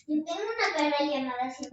Tengo una cara llamada así.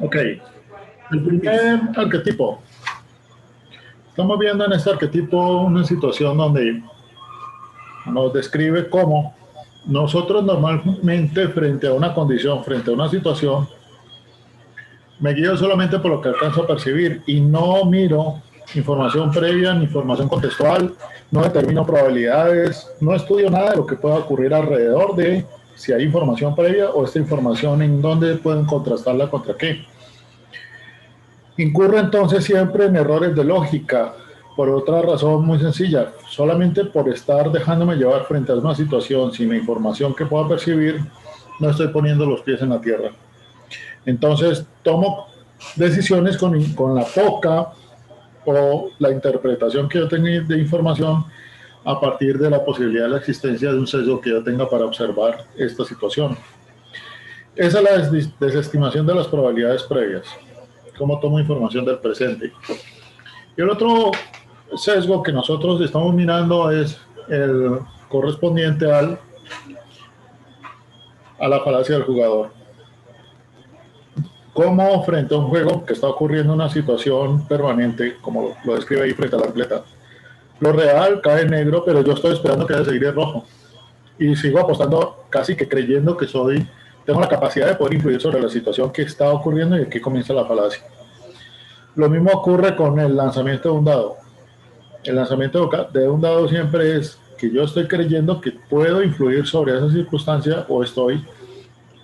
Ok, el primer arquetipo. Estamos viendo en este arquetipo una situación donde nos describe cómo nosotros normalmente frente a una condición, frente a una situación, me guío solamente por lo que alcanzo a percibir y no miro información previa ni información contextual, no determino probabilidades, no estudio nada de lo que pueda ocurrir alrededor de si hay información previa o esta información en dónde pueden contrastarla contra qué. Incurro entonces siempre en errores de lógica, por otra razón muy sencilla, solamente por estar dejándome llevar frente a una situación sin la información que pueda percibir, no estoy poniendo los pies en la tierra. Entonces tomo decisiones con la poca o la interpretación que yo tenga de información a partir de la posibilidad de la existencia de un sesgo que yo tenga para observar esta situación. Esa es la desestimación de las probabilidades previas. Cómo tomo información del presente. Y el otro sesgo que nosotros estamos mirando es el correspondiente a la falacia del jugador. Como frente a un juego que está ocurriendo una situación permanente, como lo describe ahí frente al atleta, lo real cae en negro, pero yo estoy esperando que vaya a seguir en rojo. Y sigo apostando casi que creyendo que tengo la capacidad de poder influir sobre la situación que está ocurriendo y aquí comienza la falacia. Lo mismo ocurre con el lanzamiento de un dado. El lanzamiento de un dado siempre es que yo estoy creyendo que puedo influir sobre esa circunstancia o estoy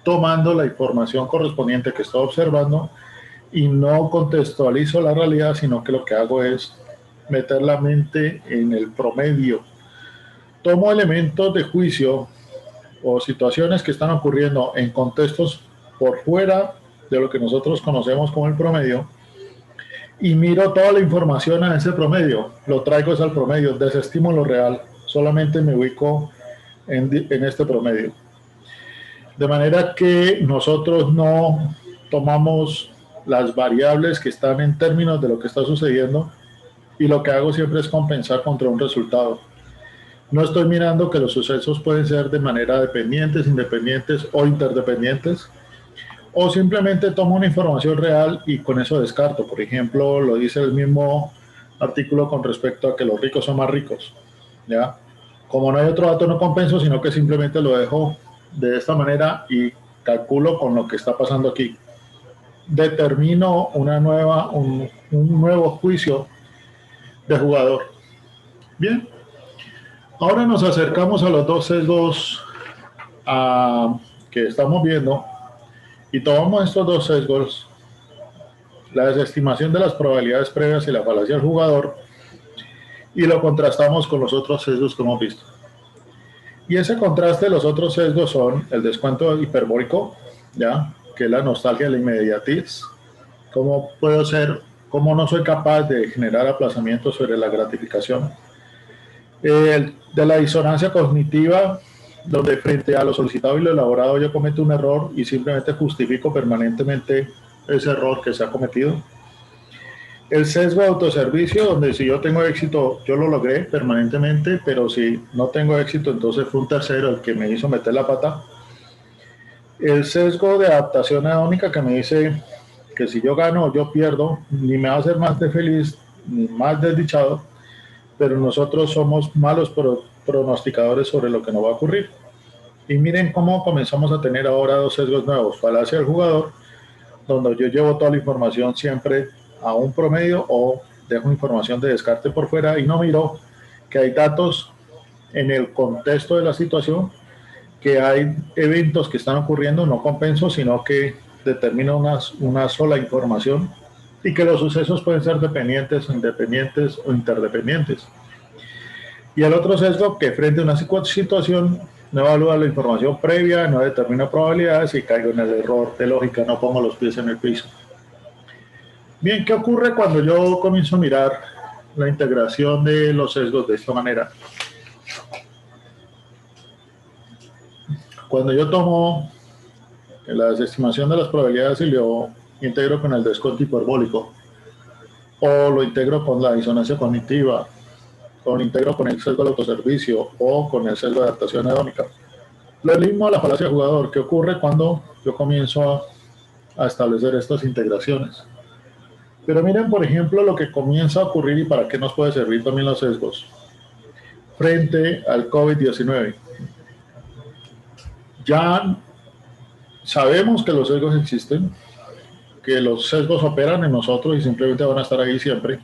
tomando la información correspondiente que estoy observando y no contextualizo la realidad, sino que lo que hago es meter la mente en el promedio. Tomo elementos de juicio o situaciones que están ocurriendo en contextos por fuera de lo que nosotros conocemos como el promedio y miro toda la información a ese promedio, lo traigo al promedio, desestimo lo real, solamente me ubico en este promedio. De manera que nosotros no tomamos las variables que están en términos de lo que está sucediendo y lo que hago siempre es compensar contra un resultado. No estoy mirando que los sucesos pueden ser de manera dependientes, independientes o interdependientes, o simplemente tomo una información real y con eso descarto. Por ejemplo, lo dice el mismo artículo con respecto a que los ricos son más ricos, ¿ya? Como no hay otro dato, no compenso, sino que simplemente lo dejo de esta manera y calculo con lo que está pasando aquí. Determino un nuevo juicio de jugador. Bien, ahora nos acercamos a los dos sesgos que estamos viendo y tomamos estos dos sesgos, la desestimación de las probabilidades previas y la falacia del jugador, y lo contrastamos con los otros sesgos que hemos visto. Y ese contraste de los otros sesgos son el descuento hiperbólico, ¿ya? Que es la nostalgia, la inmediatez. ¿Cómo no soy capaz de generar aplazamientos sobre la gratificación? De la disonancia cognitiva, donde frente a lo solicitado y lo elaborado yo cometo un error y simplemente justifico permanentemente ese error que se ha cometido. El sesgo de autoservicio, donde si yo tengo éxito, yo lo logré permanentemente, pero si no tengo éxito, entonces fue un tercero el que me hizo meter la pata. El sesgo de adaptación hedónica, que me dice que si yo gano o yo pierdo, ni me va a hacer más de feliz, ni más desdichado, pero nosotros somos malos pronosticadores sobre lo que nos va a ocurrir. Y miren cómo comenzamos a tener ahora dos sesgos nuevos: falacia del jugador, donde yo llevo toda la información siempre a un promedio o dejo información de descarte por fuera y no miro que hay datos en el contexto de la situación, que hay eventos que están ocurriendo, no compenso, sino que determino una sola información y que los sucesos pueden ser dependientes, independientes o interdependientes. Y el otro sesgo, que frente a una situación no evalúa la información previa, no determina probabilidades y caigo en el error de lógica, no pongo los pies en el piso. Bien, ¿qué ocurre cuando yo comienzo a mirar la integración de los sesgos de esta manera? Cuando yo tomo la desestimación de las probabilidades y lo integro con el descuento hiperbólico, o lo integro con la disonancia cognitiva, o lo integro con el sesgo del autoservicio, o con el sesgo de adaptación hedónica. Lo mismo a la falacia del jugador, que ocurre cuando yo comienzo a establecer estas integraciones. Pero miren, por ejemplo, lo que comienza a ocurrir y para qué nos puede servir también los sesgos frente al COVID-19. Ya sabemos que los sesgos existen, que los sesgos operan en nosotros y simplemente van a estar ahí siempre.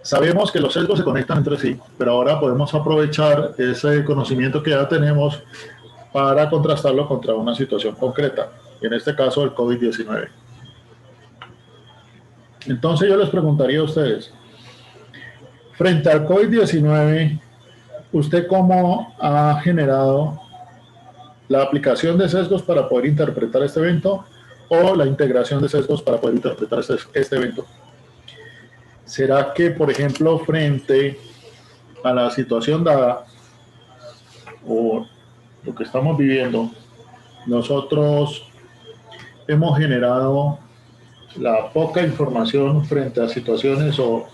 Sabemos que los sesgos se conectan entre sí, pero ahora podemos aprovechar ese conocimiento que ya tenemos para contrastarlo contra una situación concreta, y en este caso el COVID-19. Entonces yo les preguntaría a ustedes, frente al COVID-19, ¿usted cómo ha generado la aplicación de sesgos para poder interpretar este evento o la integración de sesgos para poder interpretar este evento? ¿Será que, por ejemplo, frente a la situación dada o lo que estamos viviendo, nosotros hemos generado la poca información frente a situaciones o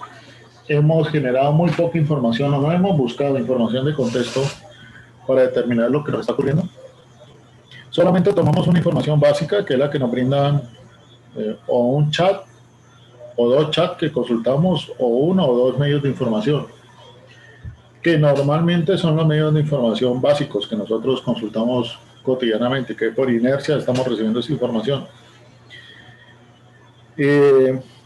hemos generado muy poca información o no hemos buscado información de contexto para determinar lo que nos está ocurriendo. Solamente tomamos una información básica, que es la que nos brindan o un chat, o dos chats que consultamos, o uno o dos medios de información, que normalmente son los medios de información básicos que nosotros consultamos cotidianamente, que por inercia estamos recibiendo esa información.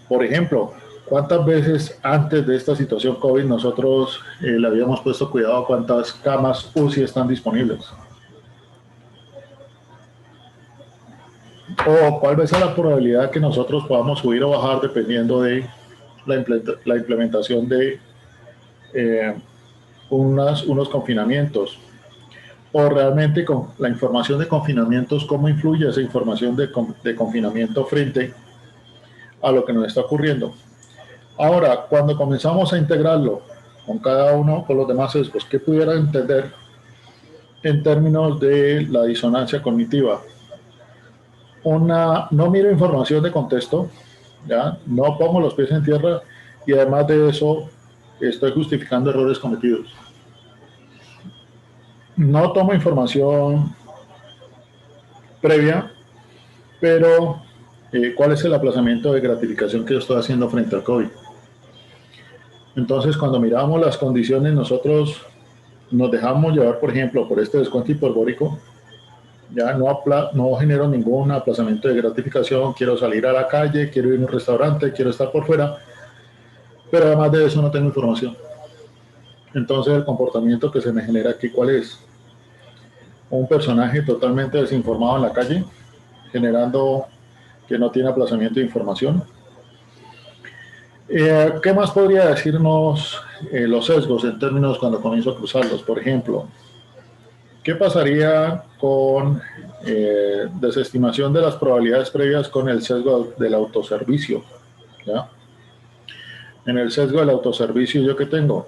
Por ejemplo, ¿cuántas veces antes de esta situación COVID nosotros le habíamos puesto cuidado a cuántas camas UCI están disponibles? ¿O cuál va a ser la probabilidad que nosotros podamos subir o bajar dependiendo de la implementación de unos confinamientos? O realmente con la información de confinamientos, ¿cómo influye esa información de confinamiento frente a lo que nos está ocurriendo? Ahora, cuando comenzamos a integrarlo con cada uno, con los demás sesgos, ¿qué pudiera entender en términos de la disonancia cognitiva? No miro información de contexto, ¿ya? No pongo los pies en tierra y además de eso estoy justificando errores cometidos. No tomo información previa, pero ¿cuál es el aplazamiento de gratificación que yo estoy haciendo frente al COVID? Entonces, cuando miramos las condiciones, nosotros nos dejamos llevar, por ejemplo, por este descuento hiperbórico, ya no genero ningún aplazamiento de gratificación, quiero salir a la calle, quiero ir a un restaurante, quiero estar por fuera, pero además de eso no tengo información. Entonces, el comportamiento que se me genera aquí, ¿cuál es? Un personaje totalmente desinformado en la calle, generando que no tiene aplazamiento de información. ¿Qué más podría decirnos los sesgos en términos cuando comienzo a cruzarlos? Por ejemplo, ¿qué pasaría con desestimación de las probabilidades previas con el sesgo del autoservicio? ¿Ya? En el sesgo del autoservicio, ¿yo qué tengo?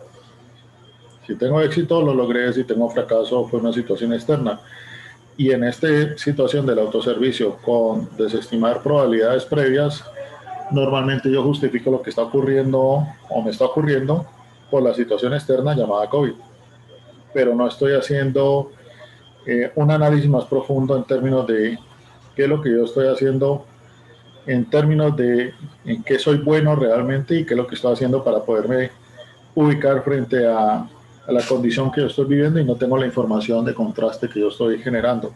Si tengo éxito, lo logré. Si tengo fracaso, fue una situación externa. Y en esta situación del autoservicio, con desestimar probabilidades previas, normalmente yo justifico lo que está ocurriendo o me está ocurriendo por la situación externa llamada COVID. Pero no estoy haciendo un análisis más profundo en términos de qué es lo que yo estoy haciendo, en términos de en qué soy bueno realmente y qué es lo que estoy haciendo para poderme ubicar frente a la condición que yo estoy viviendo y no tengo la información de contraste que yo estoy generando.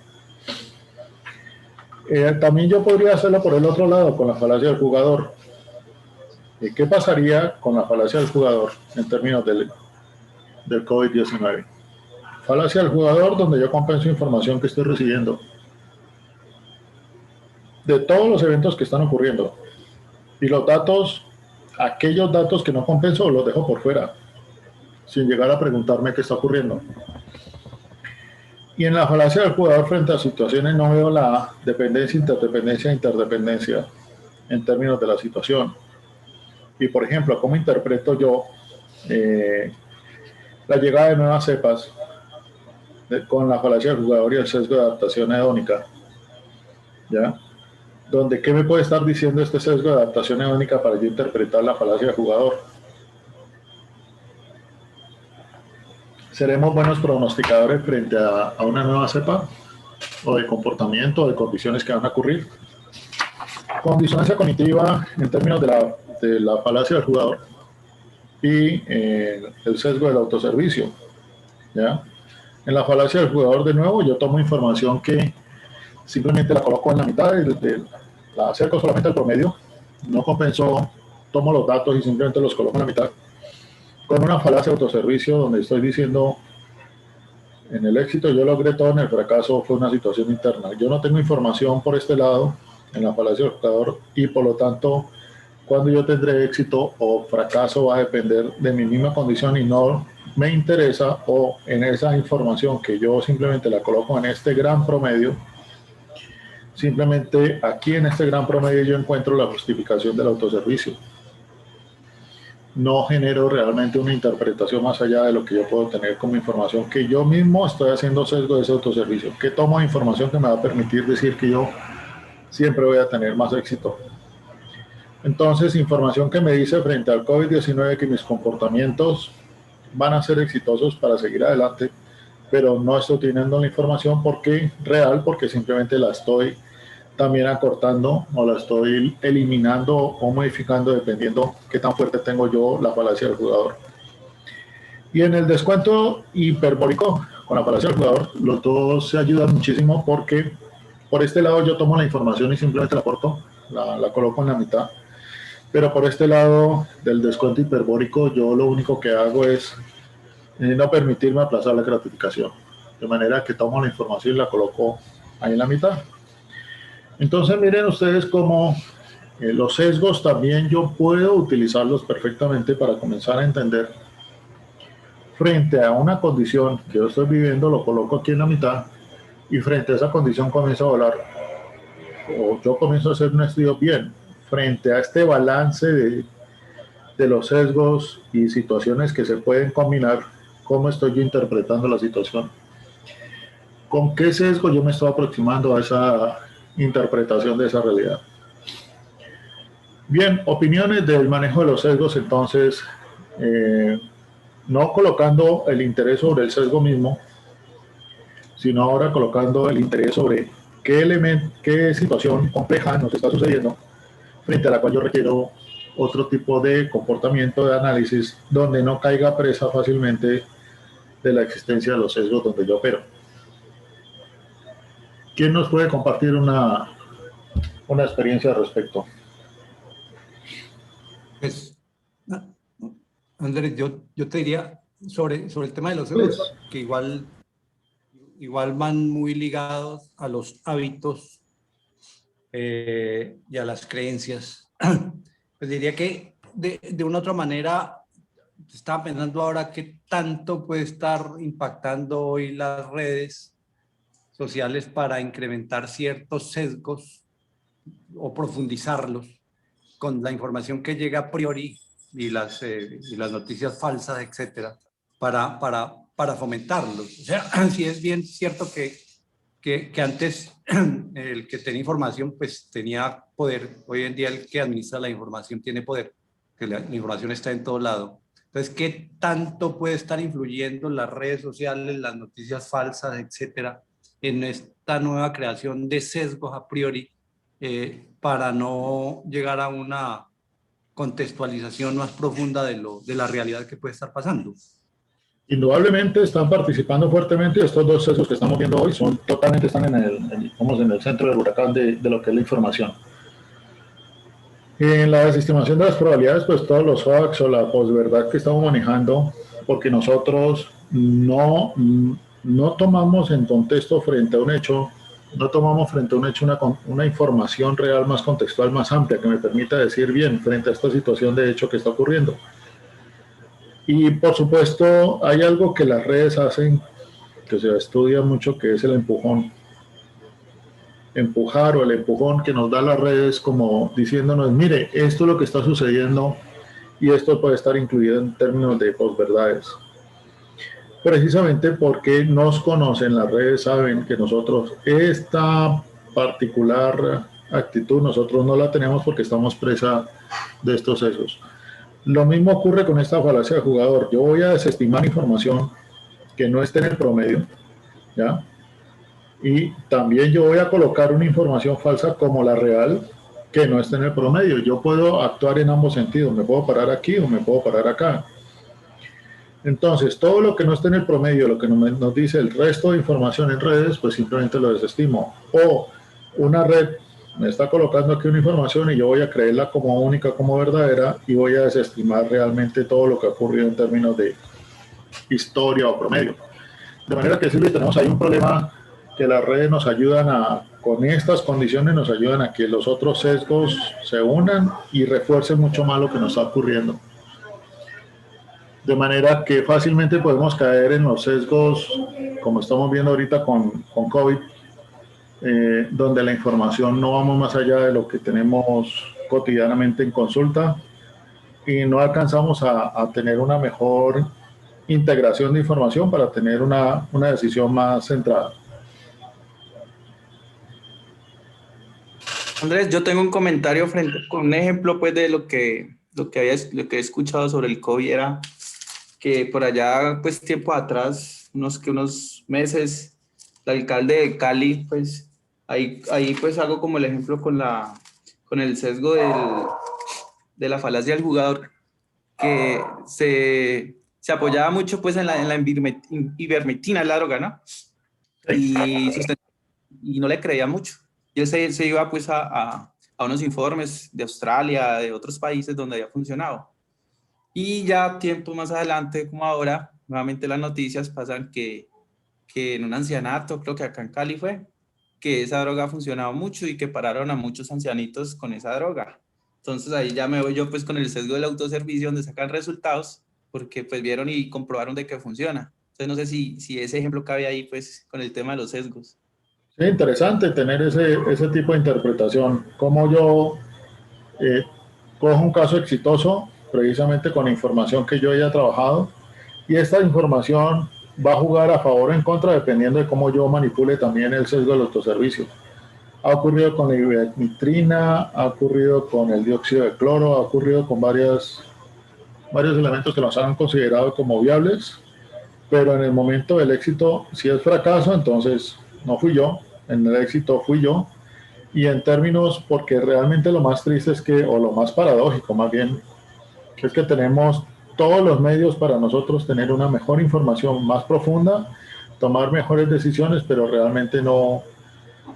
También yo podría hacerlo por el otro lado, con la falacia del jugador. ¿Qué pasaría con la falacia del jugador en términos del COVID-19? Falacia del jugador, donde yo compenso información que estoy recibiendo de todos los eventos que están ocurriendo. Y los datos, aquellos datos que no compenso, los dejo por fuera, sin llegar a preguntarme qué está ocurriendo. Y en la falacia del jugador frente a situaciones no veo la dependencia, interdependencia, interdependencia en términos de la situación. Y por ejemplo, ¿cómo interpreto yo la llegada de nuevas cepas con la falacia del jugador y el sesgo de adaptación hedónica? ¿Ya? Donde, ¿qué me puede estar diciendo este sesgo de adaptación hedónica para yo interpretar la falacia del jugador? ¿Seremos buenos pronosticadores frente a una nueva cepa? ¿O de comportamiento, o de condiciones que van a ocurrir? Con disonancia cognitiva en términos de la falacia del jugador y el sesgo del autoservicio, ¿ya? En la falacia del jugador, de nuevo, yo tomo información que simplemente la coloco en la mitad, la acerco solamente al promedio, no compenso, tomo los datos y simplemente los coloco en la mitad. Con una falacia de autoservicio, donde estoy diciendo, en el éxito yo logré todo, en el fracaso fue una situación interna. Yo no tengo información por este lado, en la falacia del jugador, y por lo tanto, cuando yo tendré éxito o fracaso va a depender de mi misma condición y no me interesa, o en esa información que yo simplemente la coloco en este gran promedio, simplemente aquí en este gran promedio yo encuentro la justificación del autoservicio. No genero realmente una interpretación más allá de lo que yo puedo tener como información que yo mismo estoy haciendo sesgo de ese autoservicio. ¿Qué tomo de información que me va a permitir decir que yo siempre voy a tener más éxito? Entonces, información que me dice frente al COVID-19 que mis comportamientos van a ser exitosos para seguir adelante, pero no estoy teniendo la información real, porque simplemente la estoy también acortando o la estoy eliminando o modificando dependiendo qué tan fuerte tengo yo la falacia del jugador. Y en el descuento hiperbólico con la falacia del jugador, los dos se ayudan muchísimo, porque por este lado yo tomo la información y simplemente la corto, la coloco en la mitad. Pero por este lado del descuento hiperbórico, yo lo único que hago es no permitirme aplazar la gratificación. De manera que tomo la información y la coloco ahí en la mitad. Entonces miren ustedes cómo los sesgos también yo puedo utilizarlos perfectamente para comenzar a entender. Frente a una condición que yo estoy viviendo, lo coloco aquí en la mitad, y frente a esa condición comienzo a hablar, o yo comienzo a hacer un estudio bien, frente a este balance de los sesgos y situaciones que se pueden combinar, cómo estoy yo interpretando la situación, con qué sesgo yo me estoy aproximando a esa interpretación de esa realidad. Bien, opiniones del manejo de los sesgos. Entonces, no colocando el interés sobre el sesgo mismo, sino ahora colocando el interés sobre qué situación compleja nos está sucediendo, frente a la cual yo requiero otro tipo de comportamiento de análisis donde no caiga presa fácilmente de la existencia de los sesgos donde yo opero. ¿Quién nos puede compartir una experiencia al respecto? Pues, Andrés, yo te diría sobre el tema de los Pues, sesgos, que igual van muy ligados a los hábitos y a las creencias. Pues diría que de una u otra manera, estaba pensando ahora qué tanto puede estar impactando hoy las redes sociales para incrementar ciertos sesgos o profundizarlos con la información que llega a priori y las noticias falsas, etcétera, para fomentarlos. O sea, sí es bien cierto que antes el que tenía información pues tenía poder. Hoy en día el que administra la información tiene poder, que la información está en todo lado. Entonces, ¿qué tanto puede estar influyendo las redes sociales, las noticias falsas, etcétera, en esta nueva creación de sesgos a priori para no llegar a una contextualización más profunda de la realidad que puede estar pasando? Indudablemente están participando fuertemente, y estos dos sesgos que estamos viendo hoy están en el centro del huracán de lo que es la información. En la desestimación de las probabilidades, pues todos los hoax o la posverdad que estamos manejando, porque nosotros no tomamos en contexto frente a un hecho, una información real más contextual, más amplia, que me permita decir bien frente a esta situación de hecho que está ocurriendo. Y por supuesto hay algo que las redes hacen, que se estudia mucho, que es el empujón. Empujar, o el empujón que nos da las redes, como diciéndonos, mire, esto es lo que está sucediendo y esto puede estar incluido en términos de posverdades. Precisamente porque nos conocen, las redes saben que nosotros esta particular actitud nosotros no la tenemos porque estamos presa de estos sesgos. Lo mismo ocurre con esta falacia del jugador. Yo voy a desestimar información que no esté en el promedio, ¿ya? Y también yo voy a colocar una información falsa como la real que no esté en el promedio. Yo puedo actuar en ambos sentidos. Me puedo parar aquí o me puedo parar acá. Entonces, todo lo que no esté en el promedio, lo que nos dice el resto de información en redes, pues simplemente lo desestimo. O una red me está colocando aquí una información y yo voy a creerla como única, como verdadera, y voy a desestimar realmente todo lo que ha ocurrido en términos de historia o promedio. De manera que Silvia, tenemos ahí un problema que las redes nos ayudan con estas condiciones nos ayudan a que los otros sesgos se unan y refuercen mucho más lo que nos está ocurriendo. De manera que fácilmente podemos caer en los sesgos, como estamos viendo ahorita con COVID, donde la información no vamos más allá de lo que tenemos cotidianamente en consulta y no alcanzamos a tener una mejor integración de información para tener una decisión más centrada. Andrés, yo tengo un comentario con un ejemplo pues de lo que he escuchado sobre el COVID era que por allá pues tiempo atrás, unos meses, el alcalde de Cali pues ahí pues hago como el ejemplo con el sesgo de la falacia del jugador que se apoyaba mucho pues en la ivermectina, la droga, ¿no? Y no le creía mucho. Y él se iba pues a unos informes de Australia, de otros países donde había funcionado. Y ya tiempo más adelante, como ahora, nuevamente las noticias pasan que en un ancianato, creo que acá en Cali fue, que esa droga ha funcionado mucho y que pararon a muchos ancianitos con esa droga. Entonces ahí ya me voy yo pues con el sesgo del autoservicio donde sacan resultados porque pues vieron y comprobaron de que funciona. Entonces no sé si ese ejemplo cabe ahí pues con el tema de los sesgos. Sí, interesante tener ese tipo de interpretación. Como yo cojo un caso exitoso precisamente con información que yo haya trabajado y esta información va a jugar a favor o en contra dependiendo de cómo yo manipule también el sesgo del autoservicio. Ha ocurrido con la ivermectina, ha ocurrido con el dióxido de cloro, ha ocurrido con varios elementos que nos han considerado como viables, pero en el momento del éxito, si es fracaso, entonces no fui yo, en el éxito fui yo. Y en términos, porque realmente lo más triste es que, o lo más paradójico más bien, que es que tenemos todos los medios para nosotros tener una mejor información más profunda, tomar mejores decisiones, pero realmente no,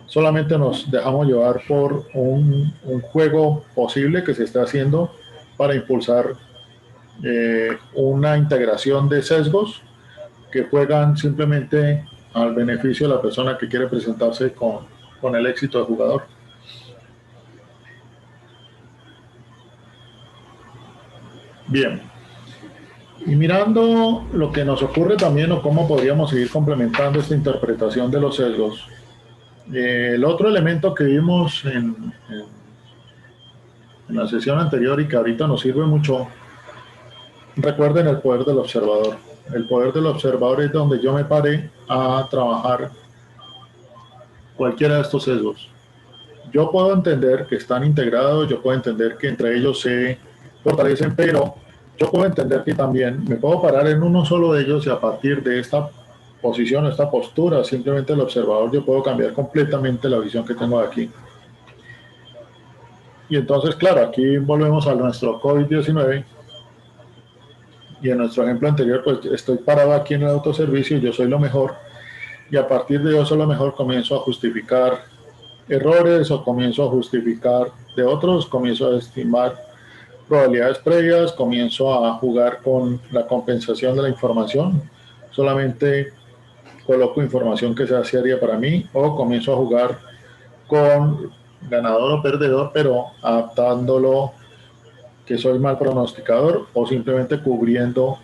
solamente nos dejamos llevar por un juego posible que se está haciendo para impulsar una integración de sesgos que juegan simplemente al beneficio de la persona que quiere presentarse con el éxito del jugador. Bien, y mirando lo que nos ocurre también o cómo podríamos seguir complementando esta interpretación de los sesgos, el otro elemento que vimos en la sesión anterior y que ahorita nos sirve mucho, recuerden el poder del observador. El poder del observador es donde yo me pare a trabajar cualquiera de estos sesgos. Yo puedo entender que están integrados, yo puedo entender que entre ellos se fortalecen, pero yo puedo entender que también me puedo parar en uno solo de ellos y a partir de esta posición, esta postura, simplemente el observador, yo puedo cambiar completamente la visión que tengo de aquí. Y entonces, claro, aquí volvemos a nuestro COVID-19 y en nuestro ejemplo anterior, pues estoy parado aquí en el autoservicio y yo soy lo mejor y a partir de yo soy lo mejor comienzo a justificar errores o comienzo a justificar de otros, comienzo a estimar probabilidades previas, comienzo a jugar con la compensación de la información, solamente coloco información que sea seria para mí o comienzo a jugar con ganador o perdedor, pero adaptándolo que soy mal pronosticador o simplemente cubriendo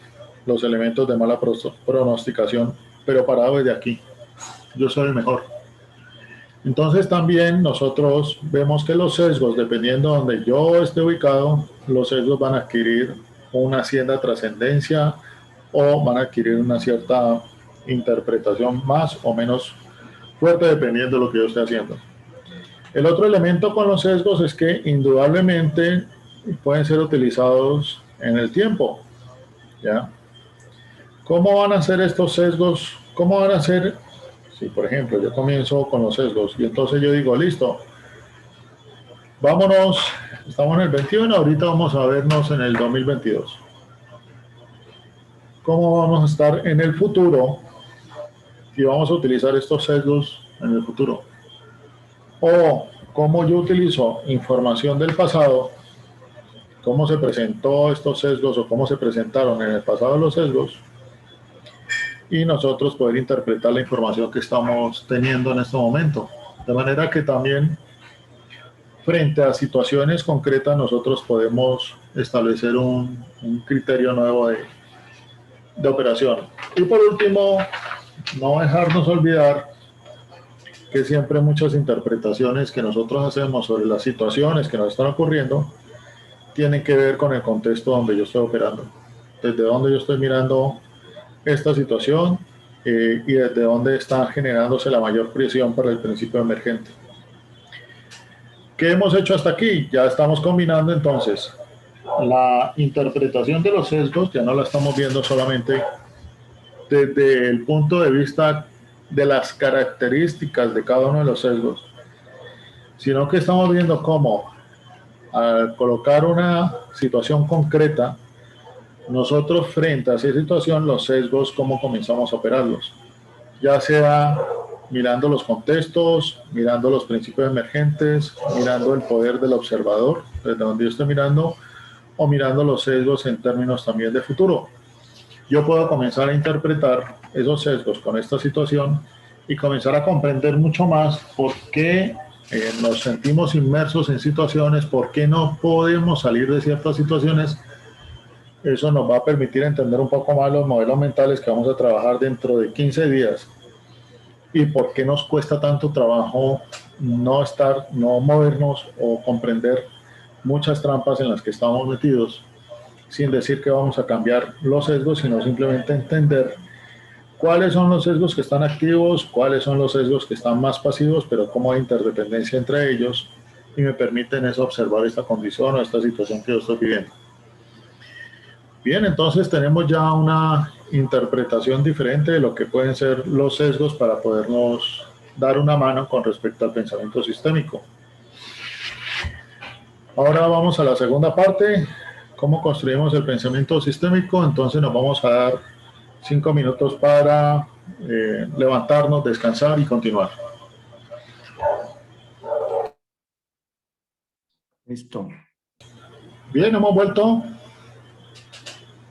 los elementos de mala pronosticación, pero parado desde aquí. Yo soy el mejor. Entonces también nosotros vemos que los sesgos, dependiendo de donde yo esté ubicado, los sesgos van a adquirir una cierta trascendencia o van a adquirir una cierta interpretación más o menos fuerte dependiendo de lo que yo esté haciendo. El otro elemento con los sesgos es que indudablemente pueden ser utilizados en el tiempo, ¿ya? ¿Cómo van a ser estos sesgos? ¿Cómo van a ser? Si, por ejemplo, yo comienzo con los sesgos y entonces yo digo, listo, vámonos, estamos en el 21, ahorita vamos a vernos en el 2022. ¿Cómo vamos a estar en el futuro y vamos a utilizar estos sesgos en el futuro? O cómo yo utilizo información del pasado, cómo se presentó estos sesgos o cómo se presentaron en el pasado los sesgos, y nosotros poder interpretar la información que estamos teniendo en este momento. De manera que también frente a situaciones concretas nosotros podemos establecer un criterio nuevo de operación. Y por último, no dejarnos olvidar que siempre muchas interpretaciones que nosotros hacemos sobre las situaciones que nos están ocurriendo tienen que ver con el contexto donde yo estoy operando, desde donde yo estoy mirando esta situación y desde donde está generándose la mayor presión para el principio emergente. ¿Qué hemos hecho hasta aquí? Ya estamos combinando entonces la interpretación de los sesgos, ya no la estamos viendo solamente desde el punto de vista de las características de cada uno de los sesgos, sino que estamos viendo cómo al colocar una situación concreta, nosotros frente a esa situación, los sesgos, cómo comenzamos a operarlos, ya sea mirando los contextos, mirando los principios emergentes, mirando el poder del observador, desde donde yo estoy mirando, o mirando los sesgos en términos también de futuro. Yo puedo comenzar a interpretar esos sesgos con esta situación y comenzar a comprender mucho más por qué nos sentimos inmersos en situaciones, por qué no podemos salir de ciertas situaciones. Eso nos va a permitir entender un poco más los modelos mentales que vamos a trabajar dentro de 15 días y por qué nos cuesta tanto trabajo no movernos o comprender muchas trampas en las que estamos metidos, sin decir que vamos a cambiar los sesgos, sino simplemente entender cuáles son los sesgos que están activos, cuáles son los sesgos que están más pasivos, pero cómo hay interdependencia entre ellos y me permiten eso observar esta condición o esta situación que yo estoy viviendo. Bien, entonces tenemos ya una interpretación diferente de lo que pueden ser los sesgos para podernos dar una mano con respecto al pensamiento sistémico. Ahora vamos a la segunda parte, cómo construimos el pensamiento sistémico. Entonces nos vamos a dar 5 minutos para levantarnos, descansar y continuar. Listo. Bien, hemos vuelto.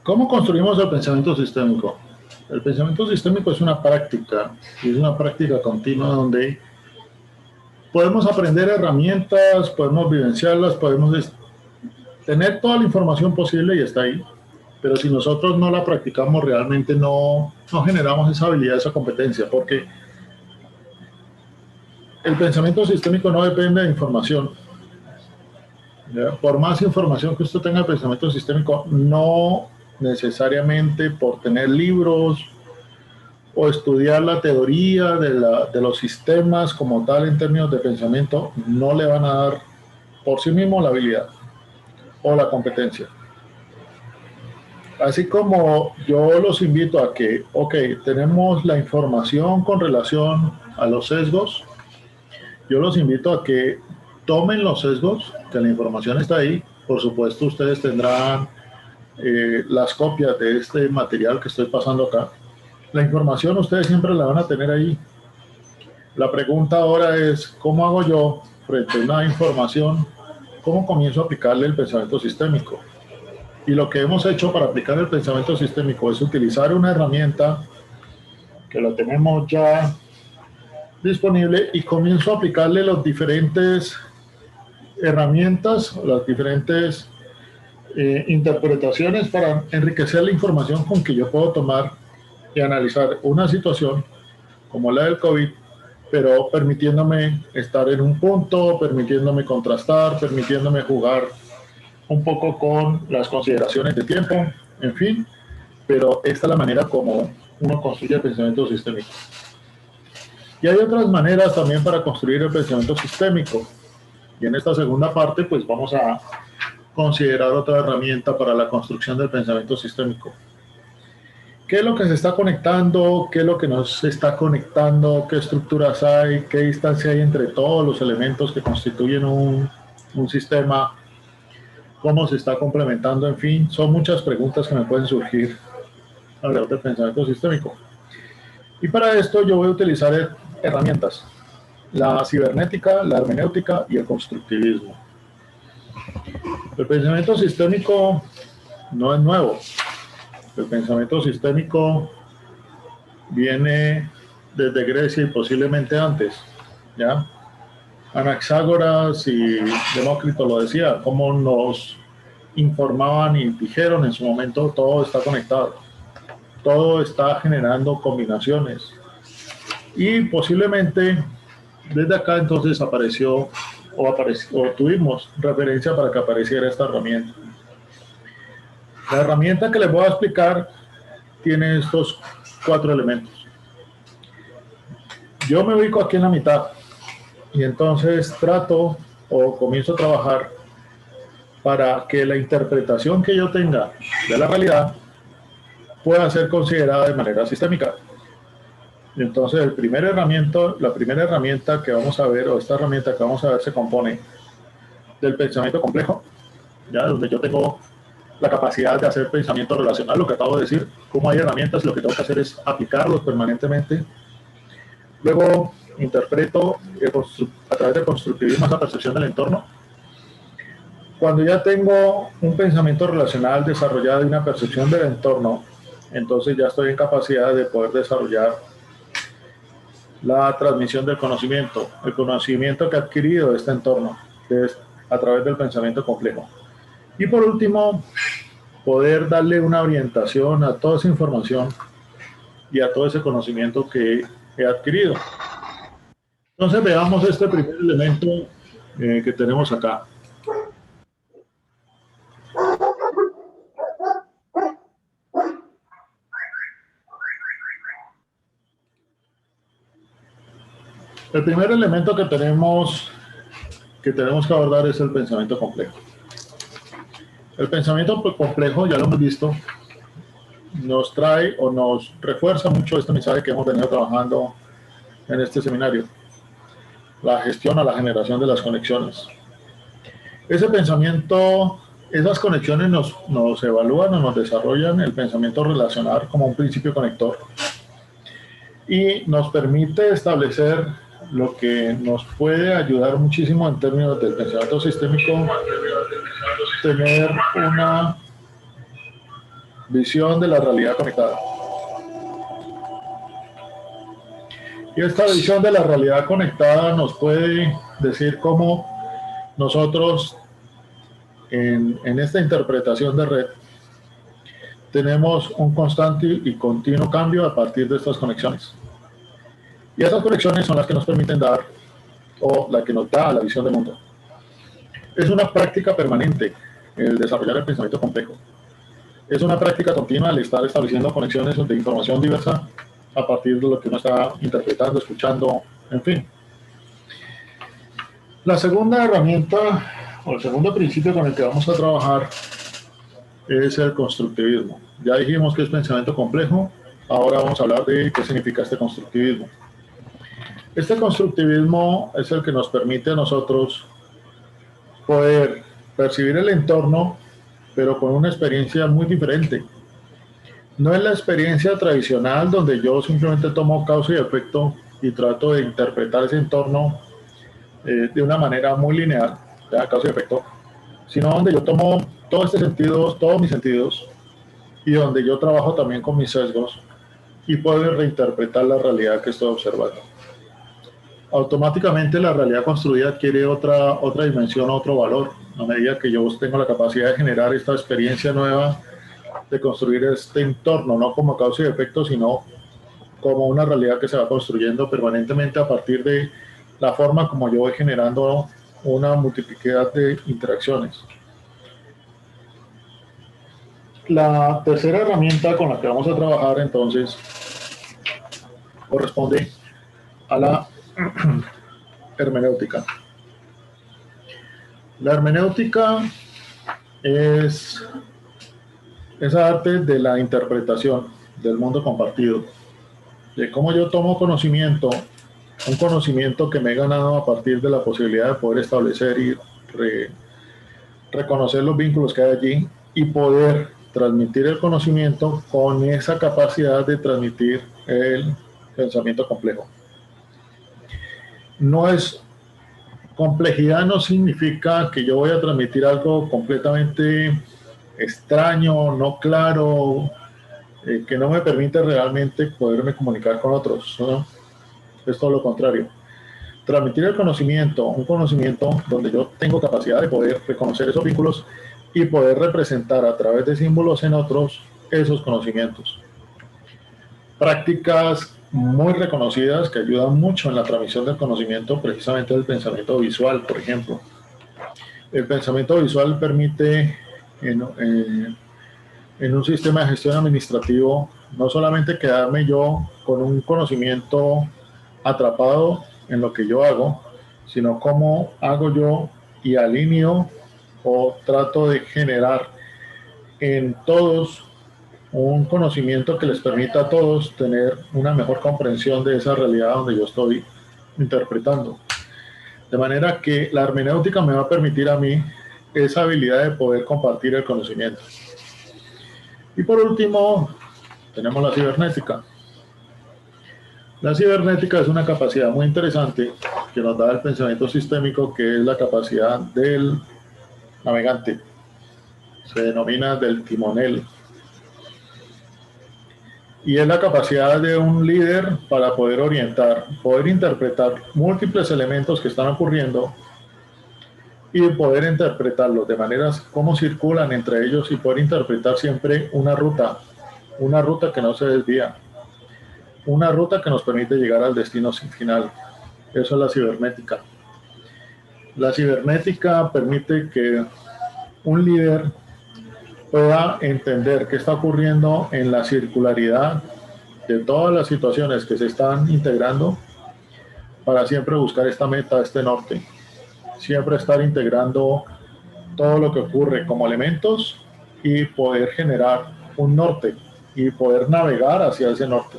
¿Cómo construimos el pensamiento sistémico? El pensamiento sistémico es una práctica, y es una práctica continua donde podemos aprender herramientas, podemos vivenciarlas, podemos tener toda la información posible y está ahí. Pero si nosotros no la practicamos, realmente no generamos esa habilidad, esa competencia, porque el pensamiento sistémico no depende de información. ¿Ya? Por más información que usted tenga, el pensamiento sistémico no necesariamente por tener libros o estudiar la teoría de los sistemas como tal en términos de pensamiento, no le van a dar por sí mismo la habilidad o la competencia. Así como yo los invito a que, ok, tenemos la información con relación a los sesgos, yo los invito a que tomen los sesgos, que la información está ahí. Por supuesto, ustedes tendrán las copias de este material que estoy pasando acá. La información ustedes siempre la van a tener ahí. La pregunta ahora es, ¿cómo hago yo frente a una información? ¿Cómo comienzo a aplicarle el pensamiento sistémico? Y lo que hemos hecho para aplicar el pensamiento sistémico es utilizar una herramienta que la tenemos ya disponible y comienzo a aplicarle las diferentes herramientas, las diferentes interpretaciones para enriquecer la información con que yo puedo tomar y analizar una situación como la del COVID, pero permitiéndome estar en un punto, permitiéndome contrastar, permitiéndome jugar un poco con las consideraciones de tiempo, en fin, pero esta es la manera como uno construye el pensamiento sistémico. Y hay otras maneras también para construir el pensamiento sistémico. Y en esta segunda parte, pues vamos a considerar otra herramienta para la construcción del pensamiento sistémico. ¿Qué es lo que se está conectando? ¿Qué es lo que nos está conectando? ¿Qué estructuras hay? ¿Qué distancia hay entre todos los elementos que constituyen un sistema? ¿Cómo se está complementando? En fin, son muchas preguntas que me pueden surgir alrededor del pensamiento sistémico. Y para esto yo voy a utilizar herramientas: la cibernética, la hermenéutica y el constructivismo. El pensamiento sistémico no es nuevo. El pensamiento sistémico viene desde Grecia y posiblemente antes, ¿ya? Anaxágoras y Demócrito lo decía, como nos informaban y dijeron en su momento, todo está conectado, todo está generando combinaciones. Y posiblemente desde acá entonces apareció o tuvimos referencia para que apareciera esta herramienta. La herramienta que les voy a explicar tiene estos 4 elementos. Yo me ubico aquí en la mitad y entonces trato o comienzo a trabajar para que la interpretación que yo tenga de la realidad pueda ser considerada de manera sistémica. Entonces, la primera herramienta que vamos a ver, o esta herramienta que vamos a ver, se compone del pensamiento complejo, ya donde yo tengo la capacidad de hacer pensamiento relacional, lo que acabo de decir, como hay herramientas, lo que tengo que hacer es aplicarlos permanentemente. Luego interpreto a través del constructivismo esa percepción del entorno. Cuando ya tengo un pensamiento relacional desarrollado y una percepción del entorno, entonces ya estoy en capacidad de poder desarrollar la transmisión del conocimiento, el conocimiento que he adquirido de este entorno, que es a través del pensamiento complejo. Y por último, poder darle una orientación a toda esa información y a todo ese conocimiento que he adquirido. Entonces veamos este primer elemento que tenemos acá. El primer elemento que tenemos que abordar es el pensamiento complejo. El pensamiento complejo, ya lo hemos visto, nos trae o nos refuerza mucho este mensaje que hemos venido trabajando en este seminario: la gestión o la generación de las conexiones. Ese pensamiento, esas conexiones nos evalúan o nos desarrollan el pensamiento relacional como un principio conector y nos permite establecer lo que nos puede ayudar muchísimo en términos del pensamiento sistémico, tener una visión de la realidad conectada. Y esta visión de la realidad conectada nos puede decir cómo nosotros en esta interpretación de red tenemos un constante y continuo cambio a partir de estas conexiones. Y esas conexiones son las que nos permiten dar, o la que nos da la visión del mundo. Es una práctica permanente el desarrollar el pensamiento complejo. Es una práctica continua el estar estableciendo conexiones de información diversa a partir de lo que uno está interpretando, escuchando, en fin. La segunda herramienta, o el segundo principio con el que vamos a trabajar, es el constructivismo. Ya dijimos que es pensamiento complejo, ahora vamos a hablar de qué significa este constructivismo. Este constructivismo es el que nos permite a nosotros poder percibir el entorno, pero con una experiencia muy diferente. No es la experiencia tradicional donde yo simplemente tomo causa y efecto y trato de interpretar ese entorno de una manera muy lineal, ¿ya? Causa y efecto, sino donde yo tomo todos mis sentidos, y donde yo trabajo también con mis sesgos y puedo reinterpretar la realidad que estoy observando. Automáticamente la realidad construida adquiere otra dimensión, otro valor, a medida que yo tengo la capacidad de generar esta experiencia nueva, de construir este entorno, no como causa y efecto, sino como una realidad que se va construyendo permanentemente a partir de la forma como yo voy generando una multiplicidad de interacciones. La tercera herramienta con la que vamos a trabajar entonces corresponde a la hermenéutica. La hermenéutica es esa arte de la interpretación del mundo compartido, de cómo yo tomo conocimiento, un conocimiento que me he ganado a partir de la posibilidad de poder establecer y reconocer los vínculos que hay allí y poder transmitir el conocimiento con esa capacidad de transmitir el pensamiento complejo. Complejidad no significa que yo voy a transmitir algo completamente extraño, no claro, que no me permite realmente poderme comunicar con otros, ¿no? Es todo lo contrario. Transmitir el conocimiento, un conocimiento donde yo tengo capacidad de poder reconocer esos vínculos y poder representar a través de símbolos en otros esos conocimientos. Prácticas muy reconocidas que ayudan mucho en la transmisión del conocimiento, precisamente el pensamiento visual, por ejemplo. El pensamiento visual permite en un sistema de gestión administrativo no solamente quedarme yo con un conocimiento atrapado en lo que yo hago, sino cómo hago yo y alineo o trato de generar en todos un conocimiento que les permita a todos tener una mejor comprensión de esa realidad donde yo estoy interpretando. De manera que la hermenéutica me va a permitir a mí esa habilidad de poder compartir el conocimiento. Y por último, tenemos la cibernética. La cibernética es una capacidad muy interesante que nos da el pensamiento sistémico, que es la capacidad del navegante. Se denomina del timonel. Y es la capacidad de un líder para poder orientar, poder interpretar múltiples elementos que están ocurriendo y poder interpretarlos de maneras como circulan entre ellos y poder interpretar siempre una ruta que no se desvía, una ruta que nos permite llegar al destino final. Eso es la cibernética. La cibernética permite que un líder pueda entender qué está ocurriendo en la circularidad de todas las situaciones que se están integrando para siempre buscar esta meta, este norte. Siempre estar integrando todo lo que ocurre como elementos y poder generar un norte y poder navegar hacia ese norte.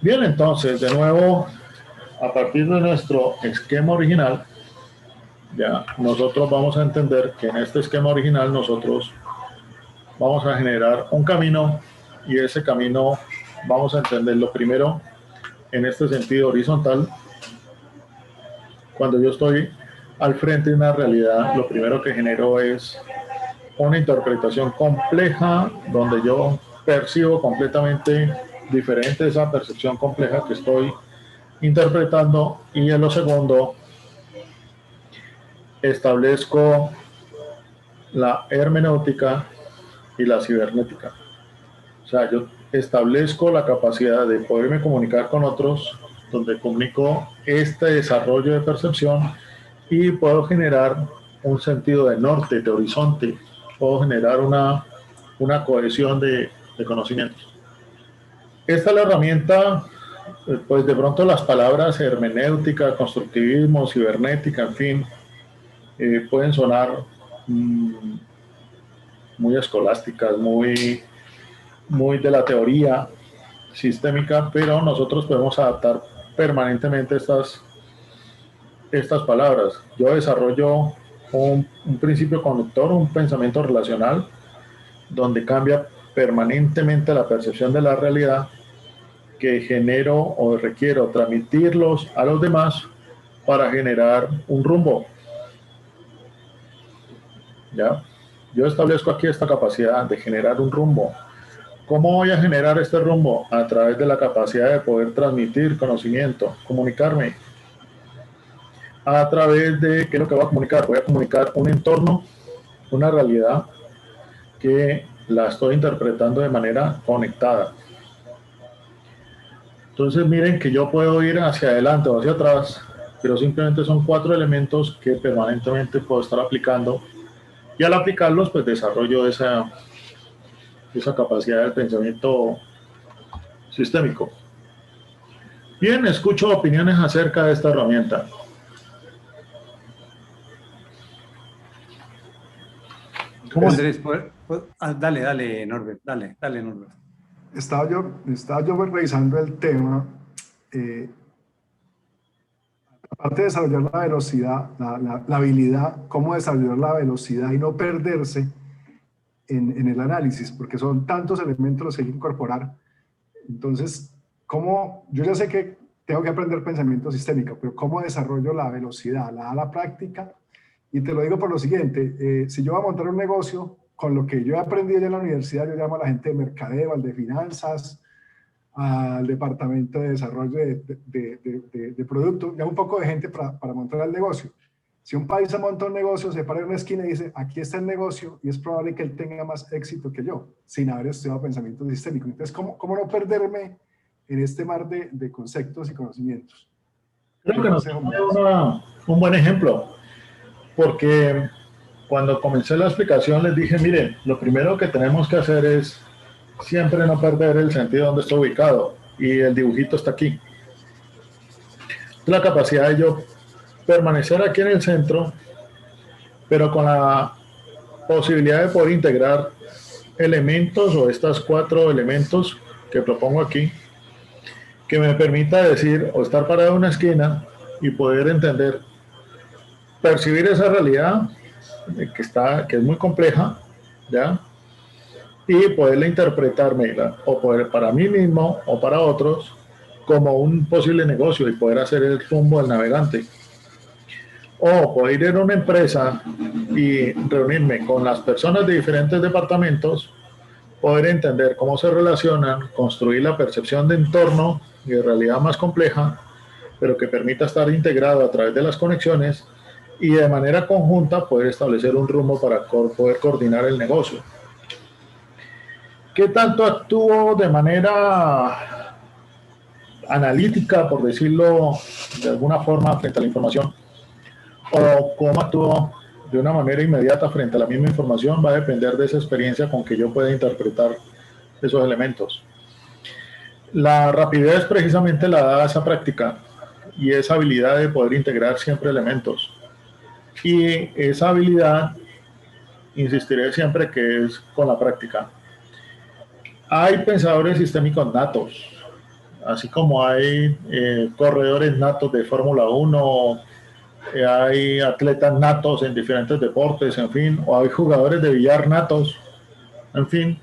Bien, entonces, de nuevo, a partir de nuestro esquema original, ya nosotros vamos a entender que en este esquema original nosotros vamos a generar un camino y ese camino vamos a entenderlo primero en este sentido horizontal. Cuando yo estoy al frente de una realidad, lo primero que genero es una interpretación compleja donde yo percibo completamente diferente esa percepción compleja que estoy interpretando, y en lo segundo establezco la hermenéutica y la cibernética. O sea, yo establezco la capacidad de poderme comunicar con otros, donde comunico este desarrollo de percepción y puedo generar un sentido de norte, de horizonte, puedo generar una cohesión de conocimientos. Esta es la herramienta, pues de pronto las palabras hermenéutica, constructivismo, cibernética, en fin, pueden sonar muy escolásticas, muy de la teoría sistémica, pero nosotros podemos adaptar permanentemente estas palabras. Yo desarrollo un principio conductor, un pensamiento relacional, donde cambia permanentemente la percepción de la realidad, que genero o requiero transmitirlos a los demás para generar un rumbo. ¿Ya? Yo establezco aquí esta capacidad de generar un rumbo. ¿Cómo voy a generar este rumbo? A través de la capacidad de poder transmitir conocimiento, comunicarme. A través de, ¿qué es lo que voy a comunicar? Voy a comunicar un entorno, una realidad que la estoy interpretando de manera conectada. Entonces miren que yo puedo ir hacia adelante o hacia atrás, pero simplemente son 4 elementos que permanentemente puedo estar aplicando, y al aplicarlos pues desarrollo esa capacidad del pensamiento sistémico. Bien, escucho opiniones acerca de esta herramienta. Andrés, dale, Norbert, dale, Norbert. Estaba yo revisando el tema. Aparte de desarrollar la velocidad, la habilidad, cómo desarrollar la velocidad y no perderse en el análisis, porque son tantos elementos los que hay que incorporar. Entonces, yo ya sé que tengo que aprender pensamiento sistémico, pero ¿cómo desarrollo la velocidad? La da la práctica. Y te lo digo por lo siguiente, si yo voy a montar un negocio, con lo que yo he aprendido ya en la universidad, yo llamo a la gente de mercadeo, al de finanzas, al departamento de desarrollo de producto, ya un poco de gente para montar el negocio. Si un país monta un negocio, se para en una esquina y dice, aquí está el negocio, y es probable que él tenga más éxito que yo, sin haber estudiado pensamiento sistémico. Entonces, ¿cómo no perderme en este mar de conceptos y conocimientos? Creo que nos da un buen ejemplo, porque cuando comencé la explicación les dije, miren, lo primero que tenemos que hacer es siempre no perder el sentido donde está ubicado, y el dibujito está aquí. La capacidad de yo permanecer aquí en el centro, pero con la posibilidad de poder integrar elementos o estas 4 elementos que propongo aquí, que me permita decir o estar parado en una esquina y poder entender, percibir esa realidad que es muy compleja, ¿ya? Y poderla interpretarme o poder para mí mismo o para otros como un posible negocio y poder hacer el rumbo del navegante. O poder ir a una empresa y reunirme con las personas de diferentes departamentos, poder entender cómo se relacionan, construir la percepción de entorno y de realidad más compleja, pero que permita estar integrado a través de las conexiones y de manera conjunta poder establecer un rumbo para poder coordinar el negocio. ¿Qué tanto actúo de manera analítica, por decirlo de alguna forma, frente a la información? ¿O cómo actúo de una manera inmediata frente a la misma información? Va a depender de esa experiencia con que yo pueda interpretar esos elementos. La rapidez precisamente la da esa práctica y esa habilidad de poder integrar siempre elementos. Y esa habilidad, insistiré siempre que es con la práctica. Hay pensadores sistémicos natos, así como hay corredores natos de Fórmula 1, hay atletas natos en diferentes deportes, en fin, o hay jugadores de billar natos, en fin.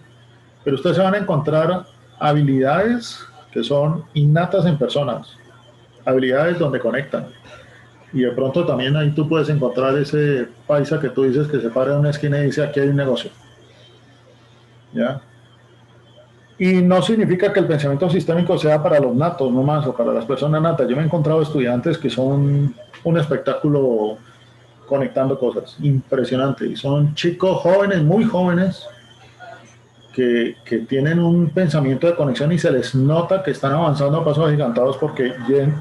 Pero ustedes se van a encontrar habilidades que son innatas en personas, habilidades donde conectan. Y de pronto también ahí tú puedes encontrar ese paisa que tú dices que se para en una esquina y dice aquí hay un negocio. ¿Ya? Y no significa que el pensamiento sistémico sea para los natos nomás o para las personas natas. Yo me he encontrado estudiantes que son un espectáculo conectando cosas, impresionante. Y son chicos jóvenes, muy jóvenes, que tienen un pensamiento de conexión y se les nota que están avanzando a pasos agigantados porque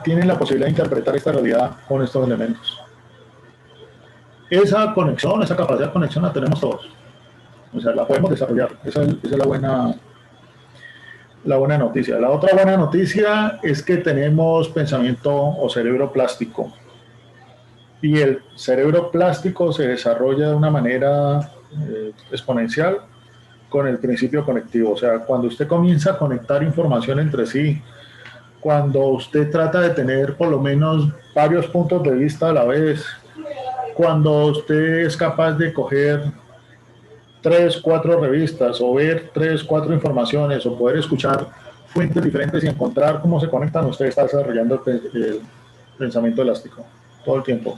tienen la posibilidad de interpretar esta realidad con estos elementos. Esa conexión, esa capacidad de conexión la tenemos todos. O sea, la podemos desarrollar. Esa es la buena noticia. La otra buena noticia es que tenemos pensamiento o cerebro plástico. Y el cerebro plástico se desarrolla de una manera exponencial con el principio conectivo. O sea, cuando usted comienza a conectar información entre sí, cuando usted trata de tener por lo menos varios puntos de vista a la vez, cuando usted es capaz de coger 3, 4 revistas o ver 3, 4 informaciones o poder escuchar fuentes diferentes y encontrar cómo se conectan, usted está desarrollando el pensamiento elástico todo el tiempo.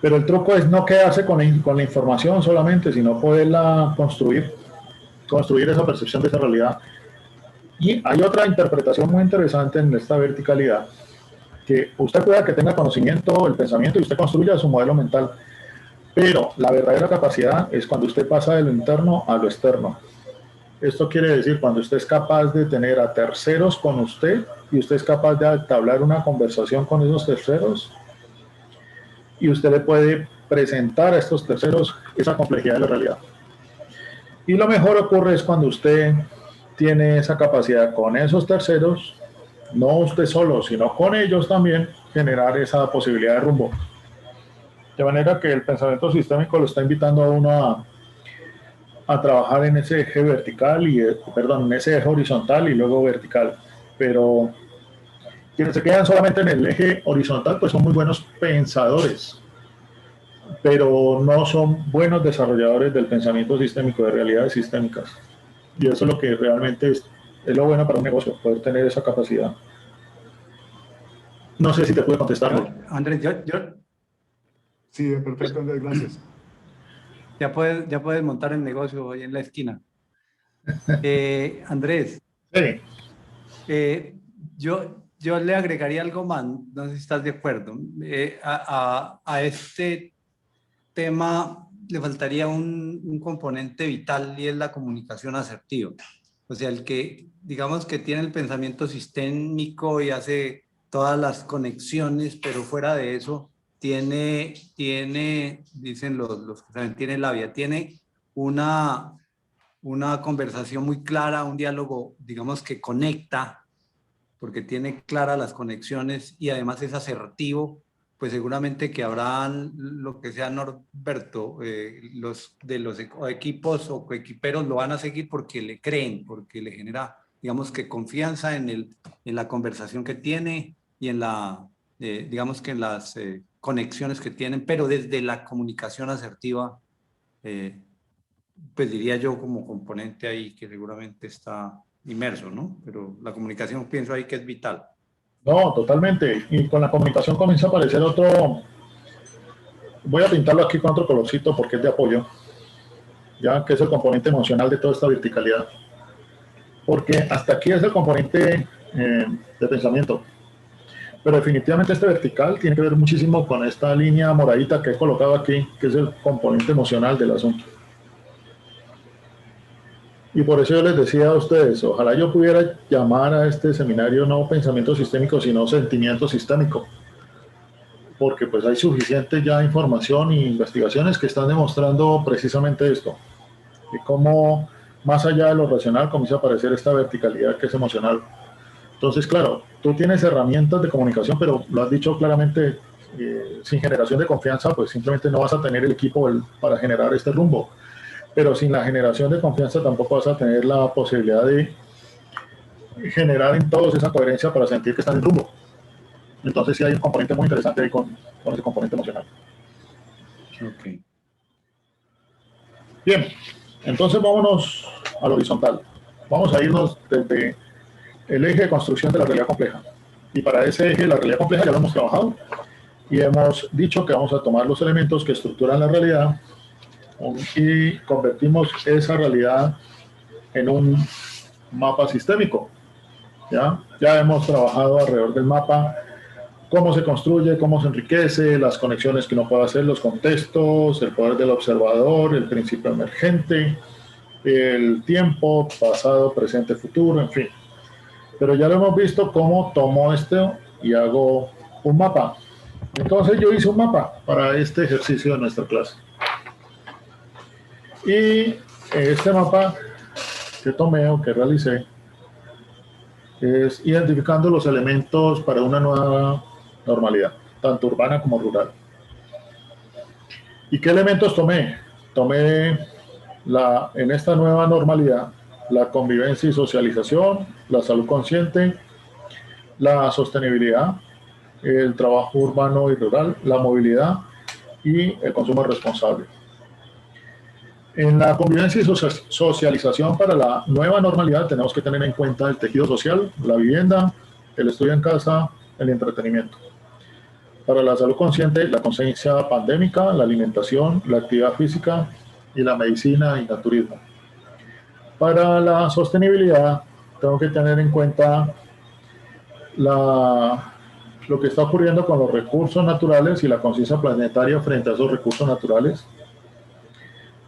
Pero el truco es no quedarse con la información solamente, sino poderla construir esa percepción de esa realidad. Y hay otra interpretación muy interesante en esta verticalidad, que usted pueda que tenga conocimiento, el pensamiento, y usted construya su modelo mental, pero la verdadera capacidad es cuando usted pasa de lo interno a lo externo. Esto quiere decir cuando usted es capaz de tener a terceros con usted y usted es capaz de entablar una conversación con esos terceros y usted le puede presentar a estos terceros esa complejidad de la realidad. Y lo mejor ocurre es cuando usted tiene esa capacidad con esos terceros, no usted solo, sino con ellos también, generar esa posibilidad de rumbo. De manera que el pensamiento sistémico lo está invitando a uno a trabajar en ese eje vertical en ese eje horizontal y luego vertical. Pero quienes se quedan solamente en el eje horizontal, pues son muy buenos pensadores, pero no son buenos desarrolladores del pensamiento sistémico, de realidades sistémicas. Y eso es lo que realmente es lo bueno para un negocio, poder tener esa capacidad. No sé si te pude contestar. Andrés, Sí, perfecto, Andrés, gracias. ya puedes montar el negocio ahí en la esquina. Andrés, Sí. yo le agregaría algo más, no sé si estás de acuerdo. A este tema le faltaría un componente vital y es la comunicación asertiva. O sea, el que, digamos que tiene el pensamiento sistémico y hace todas las conexiones, pero fuera de eso, tiene dicen los que saben, tiene labia, tiene una conversación muy clara, un diálogo, digamos, que conecta, porque tiene claras las conexiones y además es asertivo, pues seguramente que habrán lo que sea, Norberto, los de los equipos o coequiperos lo van a seguir porque le creen, porque le genera, digamos que confianza en la conversación que tiene y en digamos que en las conexiones que tienen, pero desde la comunicación asertiva, pues diría yo como componente ahí que seguramente está inmerso, ¿no? Pero la comunicación pienso ahí que es vital. No, totalmente. Y con la comunicación comienza a aparecer otro, voy a pintarlo aquí con otro colorcito porque es de apoyo, ya que es el componente emocional de toda esta verticalidad. Porque hasta aquí es el componente de pensamiento. Pero definitivamente este vertical tiene que ver muchísimo con esta línea moradita que he colocado aquí, que es el componente emocional del asunto. Y por eso yo les decía a ustedes, ojalá yo pudiera llamar a este seminario no pensamiento sistémico, sino sentimiento sistémico. Porque pues hay suficiente ya información e investigaciones que están demostrando precisamente esto. Y cómo más allá de lo racional comienza a aparecer esta verticalidad que es emocional. Entonces, claro, tú tienes herramientas de comunicación, pero lo has dicho claramente, sin generación de confianza, pues simplemente no vas a tener el equipo para generar este rumbo. Pero sin la generación de confianza tampoco vas a tener la posibilidad de generar en todos esa coherencia para sentir que están en rumbo. Entonces sí hay un componente muy interesante ahí con ese componente emocional. Ok. Bien, entonces vámonos al horizontal. Vamos a irnos desde el eje de construcción de la realidad compleja. Y para ese eje de la realidad compleja ya lo hemos trabajado y hemos dicho que vamos a tomar los elementos que estructuran la realidad y convertimos esa realidad en un mapa sistémico. Ya hemos trabajado alrededor del mapa, cómo se construye, cómo se enriquece, las conexiones que uno puede hacer, los contextos, el poder del observador, el principio emergente, el tiempo, pasado, presente, futuro, en fin. Pero ya lo hemos visto cómo tomo esto y hago un mapa. Entonces yo hice un mapa para este ejercicio de nuestra clase. Y este mapa que tomé o que realicé es identificando los elementos para una nueva normalidad, tanto urbana como rural. ¿Y qué elementos tomé? Tomé en esta nueva normalidad la convivencia y socialización, la salud consciente, la sostenibilidad, el trabajo urbano y rural, la movilidad y el consumo responsable. En la convivencia y socialización para la nueva normalidad tenemos que tener en cuenta el tejido social, la vivienda, el estudio en casa, el entretenimiento. Para la salud consciente, la conciencia pandémica, la alimentación, la actividad física y la medicina y naturismo. Para la sostenibilidad, tengo que tener en cuenta lo que está ocurriendo con los recursos naturales y la conciencia planetaria frente a esos recursos naturales.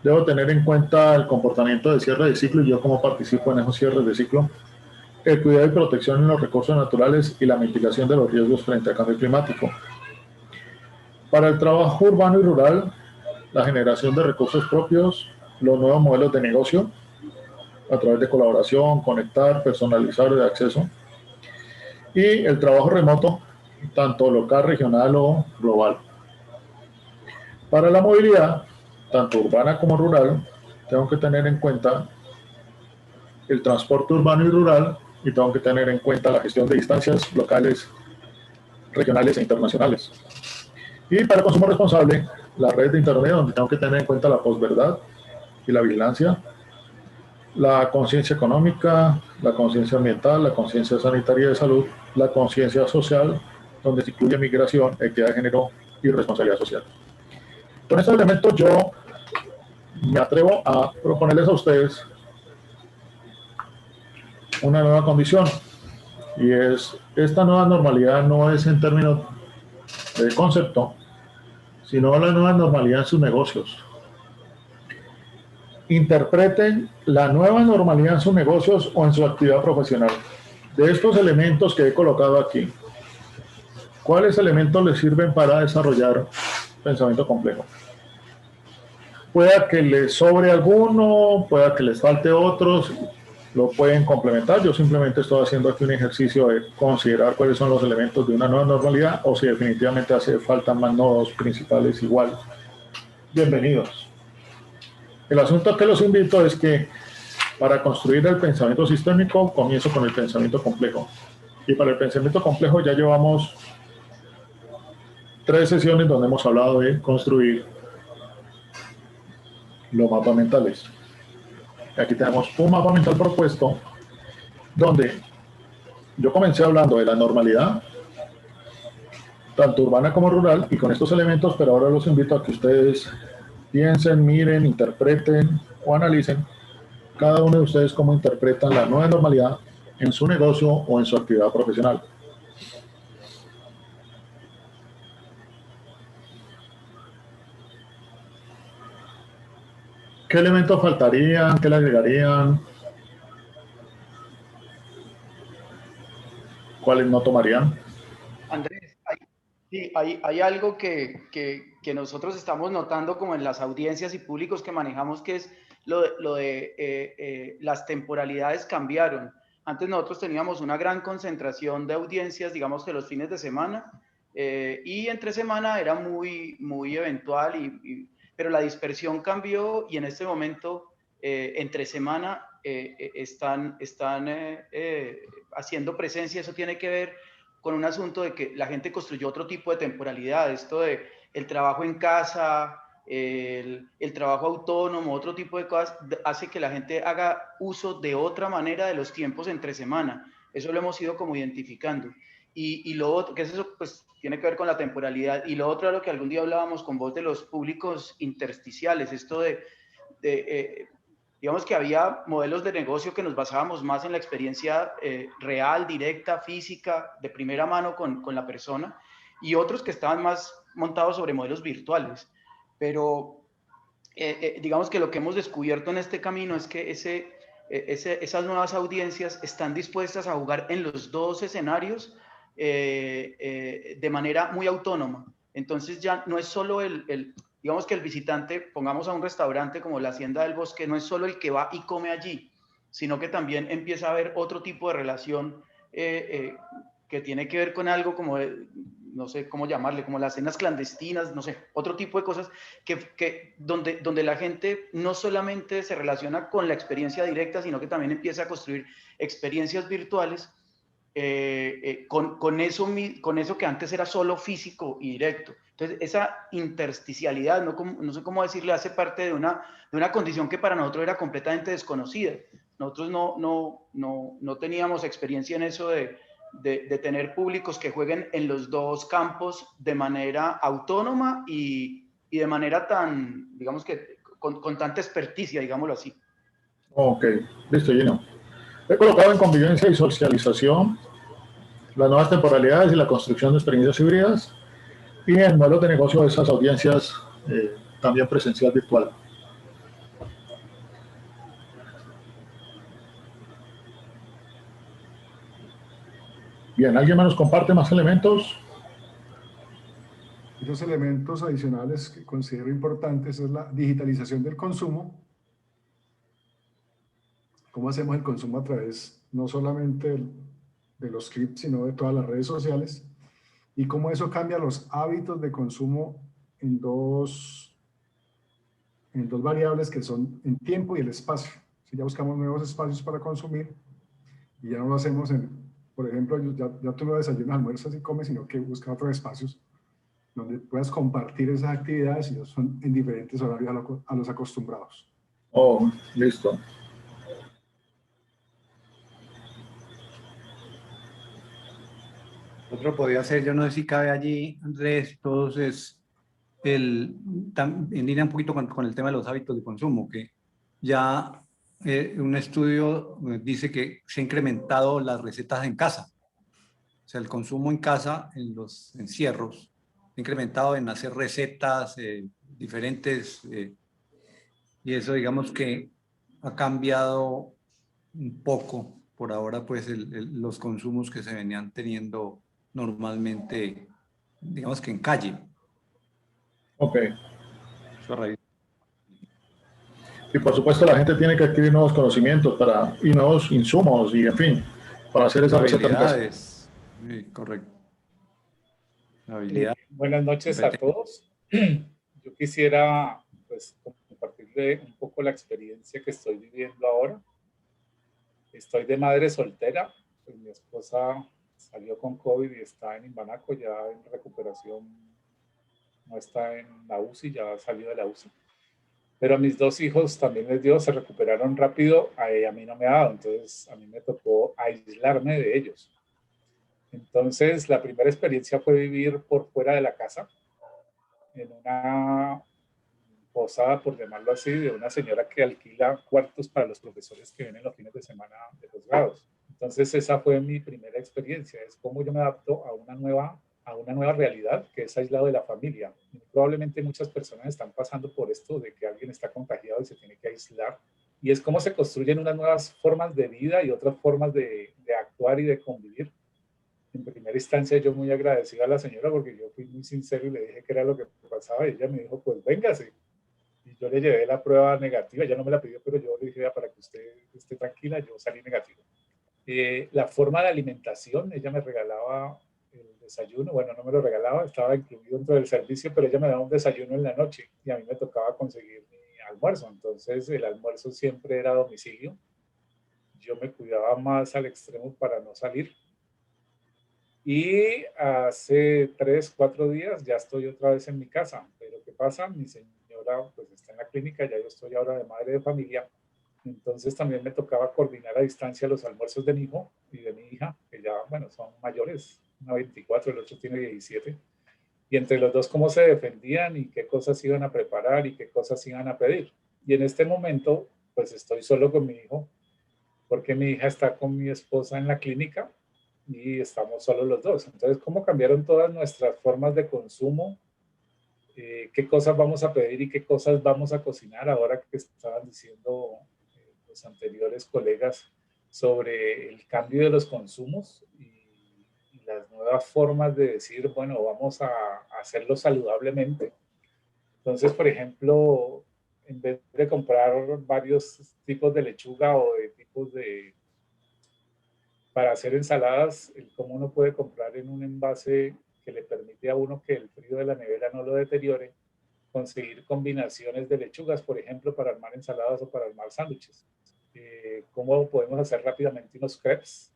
Debo tener en cuenta el comportamiento de cierre de ciclo y yo cómo participo en esos cierres de ciclo, el cuidado y protección en los recursos naturales y la mitigación de los riesgos frente al cambio climático. Para el trabajo urbano y rural, la generación de recursos propios, los nuevos modelos de negocio, a través de colaboración, conectar, personalizar de acceso, y el trabajo remoto, tanto local, regional o global. Para la movilidad, tanto urbana como rural, tengo que tener en cuenta el transporte urbano y rural y tengo que tener en cuenta la gestión de distancias locales, regionales e internacionales. Y para el consumo responsable, la red de Internet, donde tengo que tener en cuenta la posverdad y la vigilancia, la conciencia económica, la conciencia ambiental, la conciencia sanitaria de salud, la conciencia social, donde se incluye migración, equidad de género y responsabilidad social. Con estos elementos yo me atrevo a proponerles a ustedes una nueva condición, y es, esta nueva normalidad no es en términos de concepto, sino la nueva normalidad en sus negocios. Interpreten la nueva normalidad en sus negocios o en su actividad profesional. De estos elementos que he colocado aquí, ¿cuáles elementos les sirven para desarrollar pensamiento complejo? Pueda que les sobre alguno, pueda que les falte otros, lo pueden complementar. Yo simplemente estoy haciendo aquí un ejercicio de considerar cuáles son los elementos de una nueva normalidad o si definitivamente hace falta más nodos principales igual. Bienvenidos. El asunto que los invito es que para construir el pensamiento sistémico comienzo con el pensamiento complejo. Y para el pensamiento complejo ya llevamos 3 sesiones donde hemos hablado de construir los mapas mentales. Aquí tenemos un mapa mental propuesto donde yo comencé hablando de la normalidad, tanto urbana como rural, y con estos elementos, pero ahora los invito a que ustedes piensen, miren, interpreten o analicen cada uno de ustedes cómo interpretan la nueva normalidad en su negocio o en su actividad profesional. ¿Qué elementos faltarían? ¿Qué le agregarían? ¿Cuáles no tomarían? Andrés, hay algo que nosotros estamos notando como en las audiencias y públicos que manejamos, que es lo de las temporalidades cambiaron. Antes nosotros teníamos una gran concentración de audiencias, digamos que los fines de semana, y entre semana era muy eventual, pero la dispersión cambió y en este momento entre semana están haciendo presencia. Eso tiene que ver con un asunto de que la gente construyó otro tipo de temporalidad, esto de el trabajo en casa, el trabajo autónomo, otro tipo de cosas, hace que la gente haga uso de otra manera de los tiempos entre semana. Eso lo hemos ido como identificando. Y lo otro, que eso pues tiene que ver con la temporalidad. Y lo otro es lo que algún día hablábamos con vos de los públicos intersticiales, esto digamos que había modelos de negocio que nos basábamos más en la experiencia real, directa, física, de primera mano con la persona, y otros que estaban más montados sobre modelos virtuales. Pero digamos que lo que hemos descubierto en este camino es que esas nuevas audiencias están dispuestas a jugar en los dos escenarios de manera muy autónoma. Entonces ya no es solo digamos que el visitante, pongamos a un restaurante como la Hacienda del Bosque, no es solo el que va y come allí, sino que también empieza a haber otro tipo de relación que tiene que ver con algo como, no sé cómo llamarle, como las cenas clandestinas, no sé, otro tipo de cosas donde la gente no solamente se relaciona con la experiencia directa, sino que también empieza a construir experiencias virtuales con eso que antes era solo físico y directo. Entonces, esa intersticialidad, no sé cómo decirle, hace parte de una condición que para nosotros era completamente desconocida. Nosotros no teníamos experiencia en eso de tener públicos que jueguen en los dos campos de manera autónoma y de manera tan, digamos que, con tanta experticia, digámoslo así. Ok, listo, Gino. He colocado en convivencia y socialización las nuevas temporalidades y la construcción de experiencias híbridas y el modelo de negocio de esas audiencias también presencial virtual. Bien, ¿alguien más nos comparte más elementos? Los elementos adicionales que considero importantes es la digitalización del consumo. ¿Cómo hacemos el consumo a través no solamente de los clips, sino de todas las redes sociales? Y cómo eso cambia los hábitos de consumo en dos variables que son el tiempo y el espacio. Si ya buscamos nuevos espacios para consumir y ya no lo hacemos por ejemplo, ya tú no desayunas, almuerzas y comes, sino que buscas otros espacios donde puedas compartir esas actividades y son en diferentes horarios a los acostumbrados. Oh, listo. Otro podría ser, yo no sé si cabe allí, Andrés, entonces, en línea un poquito con el tema de los hábitos de consumo, que ya un estudio dice que se ha incrementado las recetas en casa. O sea, el consumo en casa, en los encierros, se ha incrementado en hacer recetas diferentes, y eso digamos que ha cambiado un poco por ahora, pues los consumos que se venían teniendo normalmente, digamos que en calle. Ok. Y por supuesto la gente tiene que adquirir nuevos conocimientos y nuevos insumos y, en fin, para hacer esa receta en casa. Habilidades. Sí, correcto. Habilidad. Buenas noches a todos. Yo quisiera pues compartirle un poco la experiencia que estoy viviendo ahora. Estoy de madre soltera, pues mi esposa salió con COVID y está en Imbanaco, ya en recuperación, no está en la UCI, ya salió de la UCI. Pero a mis dos hijos también les dio, se recuperaron rápido, a mí no me ha dado, entonces a mí me tocó aislarme de ellos. Entonces la primera experiencia fue vivir por fuera de la casa, en una posada, por llamarlo así, de una señora que alquila cuartos para los profesores que vienen los fines de semana de los grados. Entonces esa fue mi primera experiencia, es cómo yo me adapto a una nueva realidad que es aislado de la familia. Y probablemente muchas personas están pasando por esto de que alguien está contagiado y se tiene que aislar. Y es cómo se construyen unas nuevas formas de vida y otras formas de actuar y de convivir. En primera instancia yo muy agradecido a la señora porque yo fui muy sincero y le dije qué era lo que pasaba y ella me dijo pues véngase. Y yo le llevé la prueba negativa, ella no me la pidió, pero yo le dije para que usted esté tranquila, yo salí negativo. La forma de alimentación, ella me regalaba el desayuno, bueno, no me lo regalaba, estaba incluido dentro del servicio, pero ella me daba un desayuno en la noche y a mí me tocaba conseguir mi almuerzo, entonces el almuerzo siempre era a domicilio. Yo me cuidaba más al extremo para no salir. Y hace 3, 4 días ya estoy otra vez en mi casa, pero ¿qué pasa? Mi señora pues está en la clínica, ya yo estoy ahora de madre de familia, entonces también me tocaba coordinar a distancia los almuerzos de mi hijo y de mi hija, que ya, bueno, son mayores, una 24, el otro tiene 17, y entre los dos cómo se defendían y qué cosas iban a preparar y qué cosas iban a pedir. Y en este momento pues estoy solo con mi hijo, porque mi hija está con mi esposa en la clínica, y estamos solo los dos. Entonces, ¿cómo cambiaron todas nuestras formas de consumo? ¿Qué cosas vamos a pedir y qué cosas vamos a cocinar? Ahora que estaban diciendo los anteriores colegas sobre el cambio de los consumos y las nuevas formas de decir, bueno, vamos a hacerlo saludablemente. Entonces, por ejemplo, en vez de comprar varios tipos de lechuga o de tipos de para hacer ensaladas, cómo uno puede comprar en un envase que le permite a uno que el frío de la nevera no lo deteriore, conseguir combinaciones de lechugas, por ejemplo, para armar ensaladas o para armar sándwiches. Cómo podemos hacer rápidamente unos crepes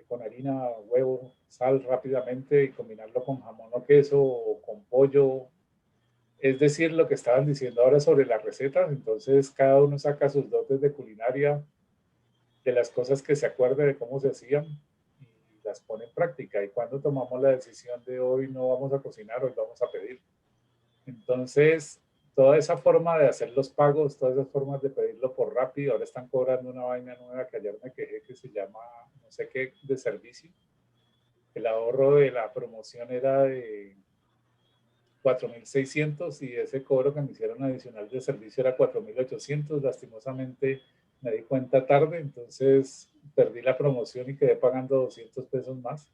con harina, huevo, sal rápidamente y combinarlo con jamón o queso o con pollo. Es decir, lo que estaban diciendo ahora sobre las recetas, entonces cada uno saca sus dotes de culinaria, de las cosas que se acuerde de cómo se hacían y las pone en práctica. Y cuando tomamos la decisión de hoy no vamos a cocinar, hoy vamos a pedir. Entonces, toda esa forma de hacer los pagos, todas esas formas de pedirlo por Rappi, ahora están cobrando una vaina nueva que ayer me quejé que se llama no sé qué de servicio. El ahorro de la promoción era de 4.600 y ese cobro que me hicieron adicional de servicio era 4.800. Lastimosamente me di cuenta tarde, entonces perdí la promoción y quedé pagando 200 pesos más.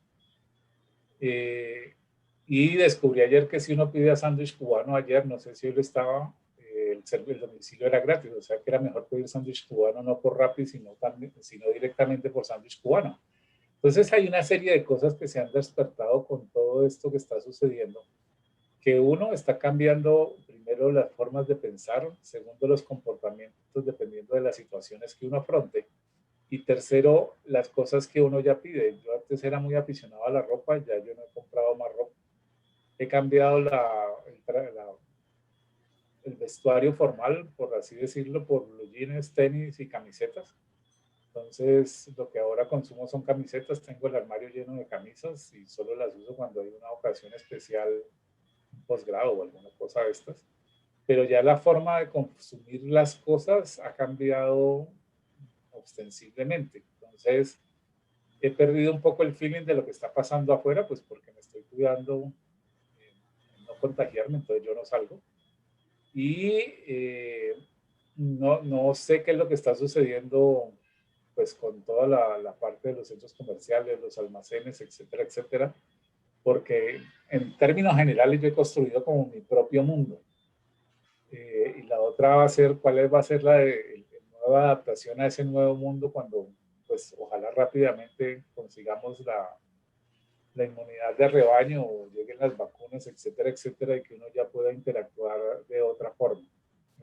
Y descubrí ayer que si uno pide sándwich cubano ayer, no sé si él estaba, el domicilio era gratis, o sea que era mejor pedir sándwich cubano no por Rappi, sino directamente por sándwich cubano. Entonces hay una serie de cosas que se han despertado con todo esto que está sucediendo, que uno está cambiando primero las formas de pensar, segundo los comportamientos dependiendo de las situaciones que uno afronte, y tercero las cosas que uno ya pide. Yo antes era muy aficionado a la ropa, ya yo no he comprado más ropa. He cambiado el vestuario formal, por así decirlo, por los jeans, tenis y camisetas. Entonces, lo que ahora consumo son camisetas. Tengo el armario lleno de camisas y solo las uso cuando hay una ocasión especial, un posgrado o alguna cosa de estas. Pero ya la forma de consumir las cosas ha cambiado ostensiblemente. Entonces, he perdido un poco el feeling de lo que está pasando afuera, pues porque me estoy cuidando no contagiarme, entonces yo no salgo. Y no sé qué es lo que está sucediendo pues con toda la parte de los centros comerciales, los almacenes, etcétera, etcétera, porque en términos generales yo he construido como mi propio mundo. Y la otra va a ser cuál va a ser la nueva adaptación a ese nuevo mundo cuando, pues, ojalá rápidamente consigamos la inmunidad de rebaño o lleguen las vacunas, etcétera, etcétera, y que uno ya pueda interactuar de otra forma.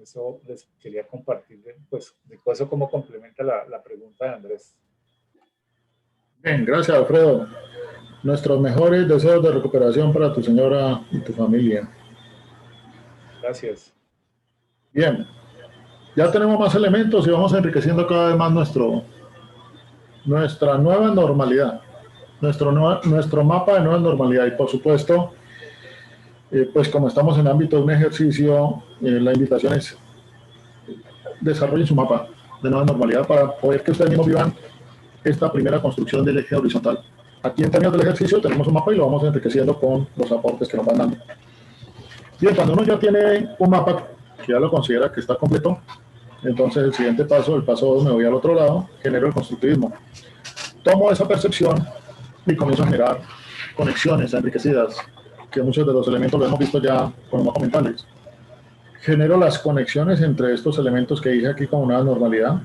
Eso les quería compartir, pues, de eso como complementa la pregunta de Andrés. Bien, gracias, Alfredo. Nuestros mejores deseos de recuperación para tu señora y tu familia. Gracias. Bien, ya tenemos más elementos y vamos enriqueciendo cada vez más nuestra nueva normalidad, nuestro mapa de nueva normalidad. Y por supuesto, pues como estamos en el ámbito de un ejercicio, la invitación es desarrollen su mapa de nueva normalidad para poder que ustedes mismos vivan esta primera construcción del eje horizontal. Aquí en términos del ejercicio tenemos un mapa y lo vamos enriqueciendo con los aportes que nos van dando. Bien, cuando uno ya tiene un mapa que ya lo considera que está completo, entonces el siguiente paso, el paso 2, me voy al otro lado, genero el constructivismo. Tomo esa percepción y comienzo a generar conexiones enriquecidas, que muchos de los elementos lo hemos visto ya con los mapas mentales. Genero las conexiones entre estos elementos que dije aquí como una normalidad.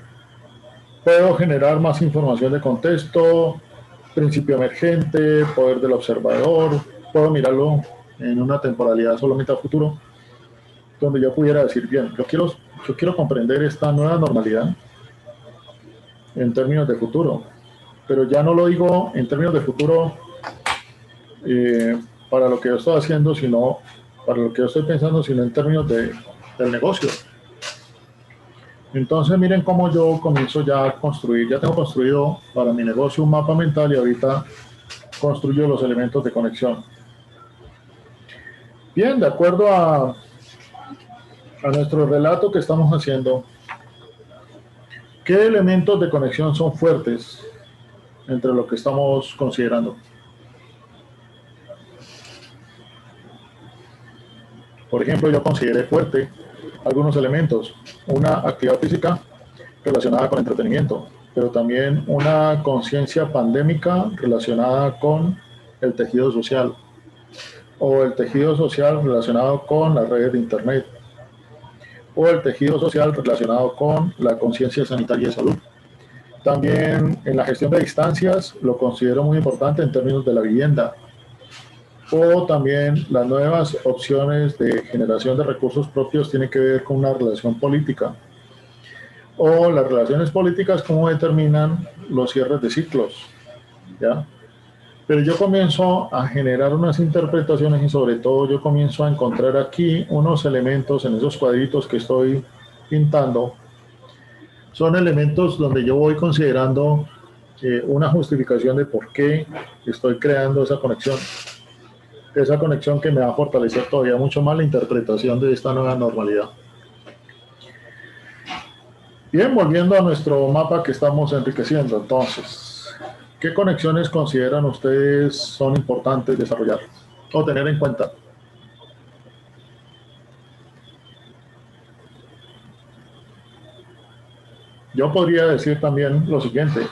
Puedo generar más información de contexto, principio emergente, poder del observador, puedo mirarlo en una temporalidad solamente a futuro, donde yo pudiera decir, bien, yo quiero comprender esta nueva normalidad en términos de futuro, pero ya no lo digo en términos de futuro para lo que yo estoy haciendo, sino para lo que yo estoy pensando, sino en términos del negocio. Entonces miren cómo yo comienzo ya a construir, ya tengo construido para mi negocio un mapa mental y ahorita construyo los elementos de conexión. Bien, de acuerdo a nuestro relato que estamos haciendo, ¿qué elementos de conexión son fuertes entre lo que estamos considerando? Por ejemplo, yo consideré fuerte algunos elementos, una actividad física relacionada con entretenimiento, pero también una conciencia pandémica relacionada con el tejido social, o el tejido social relacionado con las redes de internet, o el tejido social relacionado con la conciencia sanitaria y de salud. También en la gestión de distancias lo considero muy importante en términos de la vivienda, o también las nuevas opciones de generación de recursos propios tienen que ver con una relación política, o las relaciones políticas, cómo determinan los cierres de ciclos, ¿ya? Pero yo comienzo a generar unas interpretaciones y sobre todo yo comienzo a encontrar aquí unos elementos en esos cuadritos que estoy pintando. Son elementos donde yo voy considerando una justificación de por qué estoy creando esa conexión que me va a fortalecer todavía mucho más la interpretación de esta nueva normalidad. Bien, volviendo a nuestro mapa que estamos enriqueciendo, entonces, ¿qué conexiones consideran ustedes son importantes desarrollar o tener en cuenta? Yo podría decir también lo siguiente.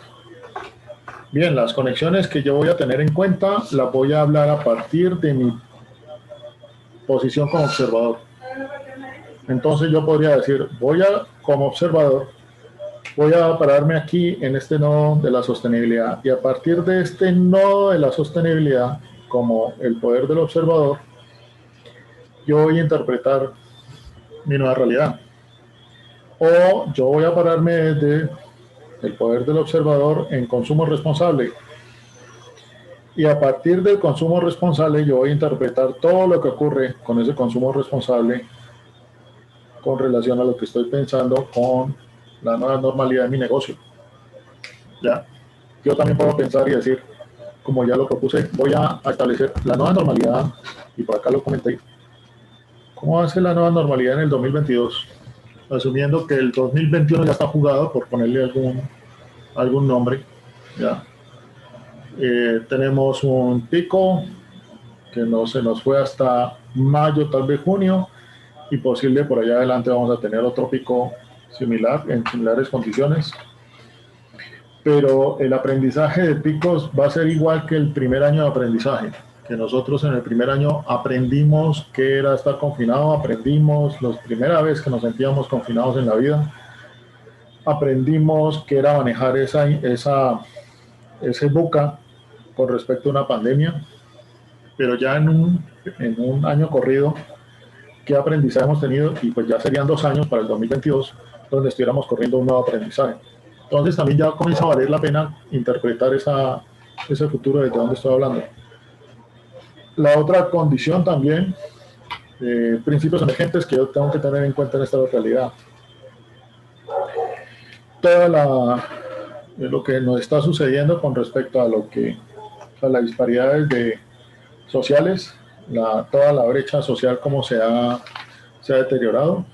Bien, las conexiones que yo voy a tener en cuenta las voy a hablar a partir de mi posición como observador. Entonces yo podría decir, como observador, voy a pararme aquí en este nodo de la sostenibilidad y a partir de este nodo de la sostenibilidad, como el poder del observador, yo voy a interpretar mi nueva realidad. O yo voy a pararme desde el poder del observador en consumo responsable. Y a partir del consumo responsable yo voy a interpretar todo lo que ocurre con ese consumo responsable con relación a lo que estoy pensando con la nueva normalidad de mi negocio. ¿Ya? Yo también puedo pensar y decir, como ya lo propuse, voy a establecer la nueva normalidad, y por acá lo comenté. ¿Cómo va a ser la nueva normalidad en el 2022? Asumiendo que el 2021 ya está jugado, por ponerle algún nombre. ¿Ya? Tenemos un pico que no se nos fue hasta mayo, tal vez junio, y posible por allá adelante vamos a tener otro pico similar, en similares condiciones. Pero el aprendizaje de picos va a ser igual que el primer año de aprendizaje. que nosotros en el primer año aprendimos qué era estar confinado, aprendimos la primera vez que nos sentíamos confinados en la vida, aprendimos qué era manejar ese buca con respecto a una pandemia, pero ya en un año corrido, ¿qué aprendizaje hemos tenido? Y pues ya serían 2 años para el 2022, donde estuviéramos corriendo un nuevo aprendizaje. Entonces también ya comienza a valer la pena interpretar ese futuro desde donde estoy hablando. La otra condición también, principios emergentes que yo tengo que tener en cuenta en esta realidad. Lo que nos está sucediendo con respecto a las disparidades sociales, toda la brecha social como se ha deteriorado,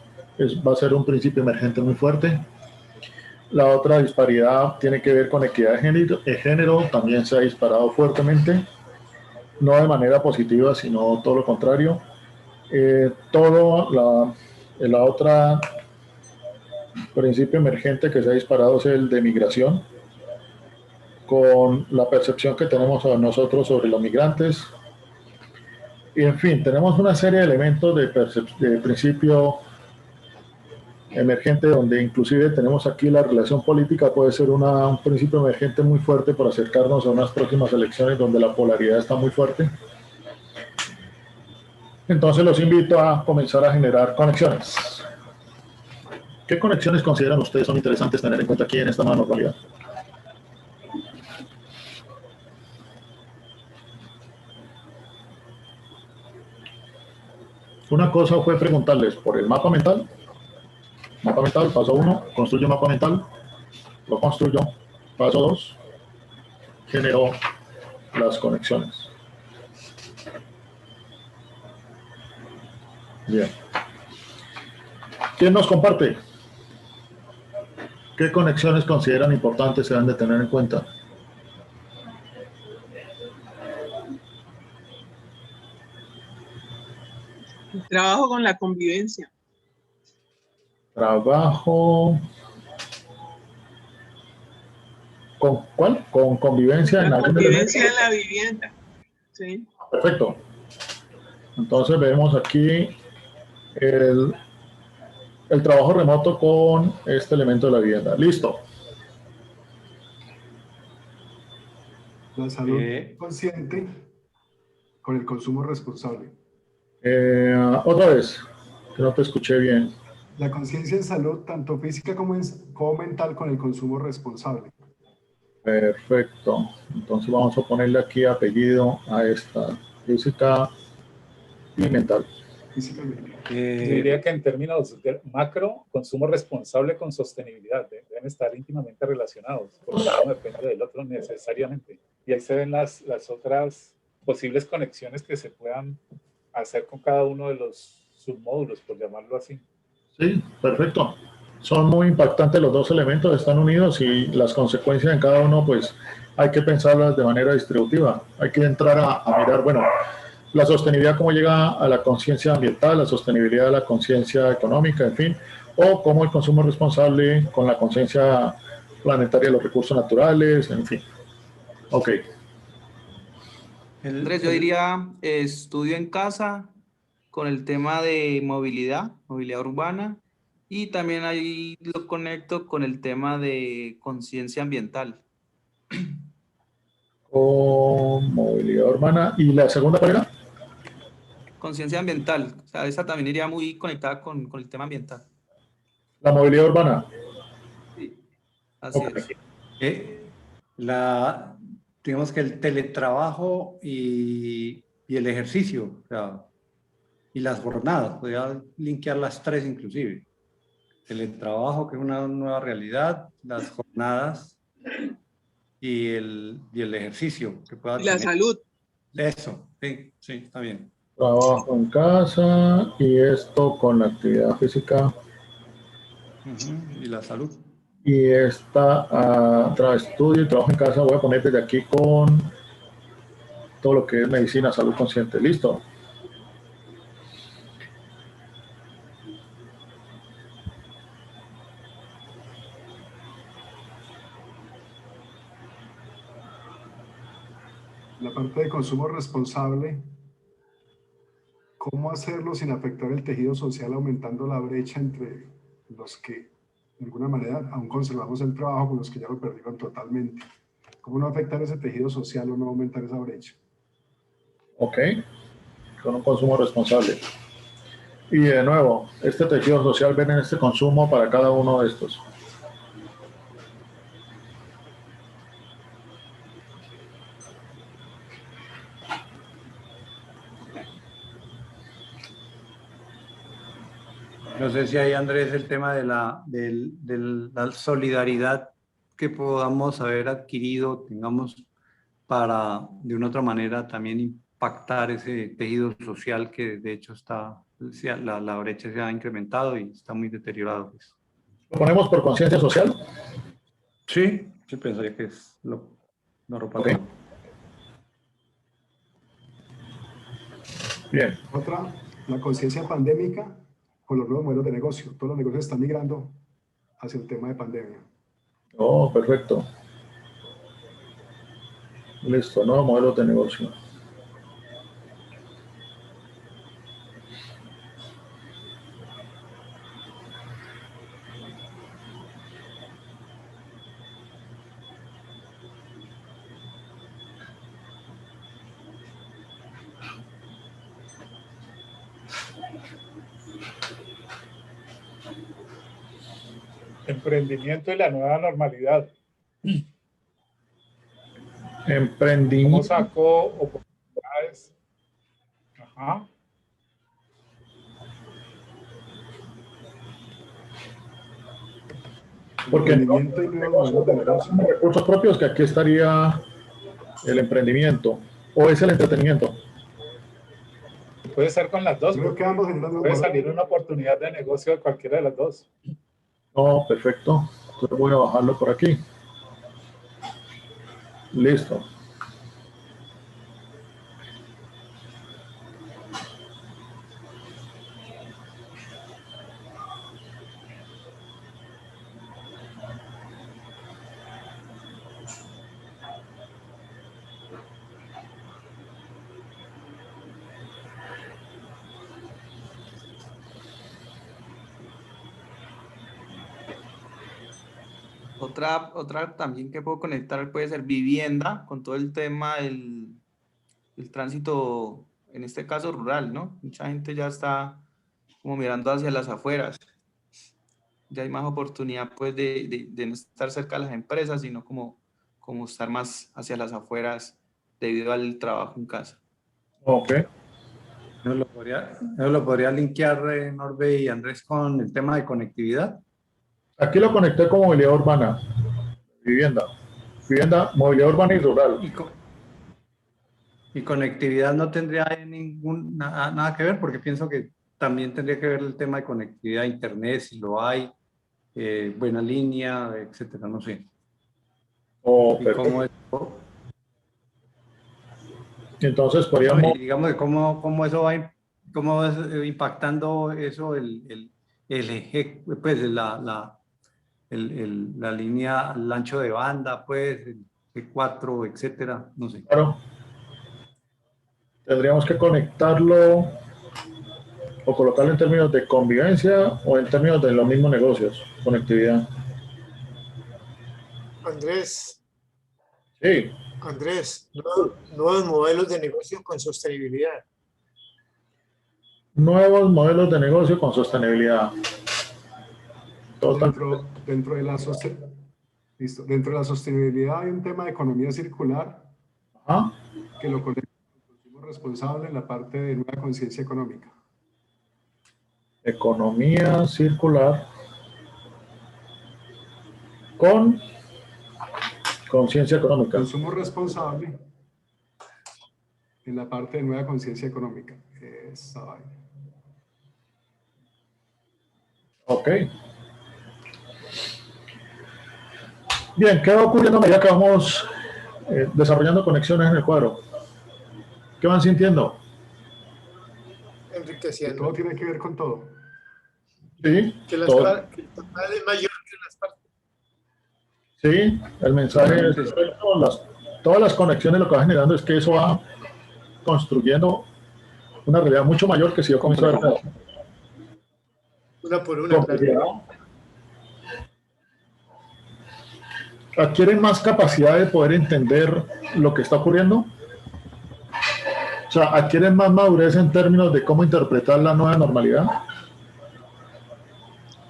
va a ser un principio emergente muy fuerte. La otra disparidad tiene que ver con equidad de género, también se ha disparado fuertemente, no de manera positiva, sino todo lo contrario. La otra principio emergente que se ha disparado es el de migración, con la percepción que tenemos nosotros sobre los migrantes. Y en fin, tenemos una serie de elementos de principio emergente, donde inclusive tenemos aquí la relación política, puede ser un principio emergente muy fuerte por acercarnos a unas próximas elecciones donde la polaridad está muy fuerte. Entonces los invito a comenzar a generar conexiones. ¿Qué conexiones consideran ustedes son interesantes tener en cuenta aquí en esta nueva normalidad? Una cosa fue preguntarles por el mapa mental. Mapa mental, paso 1, construyo un mapa mental, lo construyo. Paso 2, genero las conexiones. Bien. ¿Quién nos comparte? ¿Qué conexiones consideran importantes se han de tener en cuenta? Trabajo con la convivencia. Trabajo. ¿Con cuál? Con convivencia en La algún convivencia elemento. en la vivienda. Sí. Perfecto. Entonces vemos aquí el trabajo remoto con este elemento de la vivienda. Listo. La salud consciente con el consumo responsable. Otra vez, que no te escuché bien. La conciencia en salud, tanto física como mental, con el consumo responsable. Perfecto. Entonces vamos a ponerle aquí apellido a esta, física y mental. Yo diría que en términos macro, consumo responsable con sostenibilidad deben estar íntimamente relacionados, porque uno depende del otro necesariamente. Y ahí se ven las otras posibles conexiones que se puedan hacer con cada uno de los submódulos, por llamarlo así. Sí, perfecto. Son muy impactantes los dos elementos, están unidos y las consecuencias en cada uno, pues hay que pensarlas de manera distributiva. Hay que entrar a mirar, bueno, la sostenibilidad, cómo llega a la conciencia ambiental, la sostenibilidad de la conciencia económica, en fin, o cómo el consumo responsable con la conciencia planetaria de los recursos naturales, en fin. Ok. Andrés, yo diría estudio en casa con el tema de movilidad urbana, y también ahí lo conecto con el tema de conciencia ambiental. Con movilidad urbana. ¿Y la segunda cuál era? Conciencia ambiental, o sea, esa también iría muy conectada con el tema ambiental. La movilidad urbana. Sí, así Okay. es. Digamos que el teletrabajo y el ejercicio, o sea, y las jornadas, podría linkear las tres inclusive. Teletrabajo, que es una nueva realidad, las jornadas y el ejercicio que pueda Y la tener. salud. Eso, sí, sí, está bien. Trabajo en casa y esto con la actividad física. Y la salud. Y esta, estudio y trabajo en casa, voy a poner desde aquí con todo lo que es medicina, salud consciente. Listo. La parte de consumo responsable, ¿cómo hacerlo sin afectar el tejido social, aumentando la brecha entre los que de alguna manera aún conservamos el trabajo con los que ya lo perdieron totalmente? ¿Cómo no afectar ese tejido social o no aumentar esa brecha? Ok, con un consumo responsable. Y de nuevo, este tejido social ven en este consumo para cada uno de estos. No sé si hay, Andrés, el tema de la solidaridad que podamos haber adquirido, tengamos para de una otra manera también impactar ese tejido social que de hecho está, la brecha se ha incrementado y está muy deteriorado. Pues. ¿Lo ponemos por conciencia social? Sí, sí pensaría que es lo normal. Ok. Bien. Otra, la conciencia pandémica con los nuevos modelos de negocio. Todos los negocios están migrando hacia el tema de pandemia. Oh, perfecto. Listo, nuevo modelo de negocio. Emprendimiento y la nueva normalidad. Emprendimiento. ¿Cómo saco oportunidades? Ajá. Porque Emprendimiento y nuevos modelos de negocio. recursos propios, que aquí estaría el emprendimiento, o es el entretenimiento. Puede ser con las dos. Creo que ambos generando Puede salir una oportunidad de negocio de cualquiera de las dos. Oh, perfecto. Entonces voy a bajarlo por aquí. Listo. Otra también que puedo conectar puede ser vivienda, con todo el tema del tránsito, en este caso rural, ¿no? Mucha gente ya está como mirando hacia las afueras. Ya hay más oportunidad pues de no estar cerca de las empresas, sino como estar más hacia las afueras debido al trabajo en casa. Ok. ¿No lo podría linkear, Norbe y Andrés, con el tema de conectividad? Aquí lo conecté con movilidad urbana. Vivienda. Vivienda, movilidad urbana y rural. Y conectividad no tendría nada que ver, porque pienso que también tendría que ver el tema de conectividad a internet, si lo hay, buena línea, etcétera, no sé. Oh, Y perfecto. cómo Entonces podríamos... y digamos de cómo eso va, cómo es impactando eso el eje, pues la línea, el ancho de banda, pues, el G4, etcétera, no sé. Claro. Tendríamos que conectarlo o colocarlo en términos de convivencia o en términos de los mismos negocios, conectividad. Andrés, Sí, nuevos modelos de negocio con sostenibilidad. nuevos modelos de negocio con sostenibilidad. Total. Dentro de la sostenibilidad hay un tema de economía circular. Ajá. Que lo conecta con el consumo responsable en la parte de nueva conciencia económica. Economía circular con conciencia económica. Consumo responsable en la parte de nueva conciencia económica. Esa vaina. Ok. Bien, ¿qué va ocurriendo a medida que vamos desarrollando conexiones en el cuadro? ¿Qué van sintiendo? Que Enriqueciendo. todo tiene que ver con todo. Sí, Que el total es mayor que las partes. sí, el mensaje es todas las conexiones lo que va generando es que eso va construyendo una realidad mucho mayor que si yo comienzo a ver Una por una, claro. complejidad. Adquieren más capacidad de poder entender lo que está ocurriendo. O sea, adquieren más madurez en términos de cómo interpretar la nueva normalidad.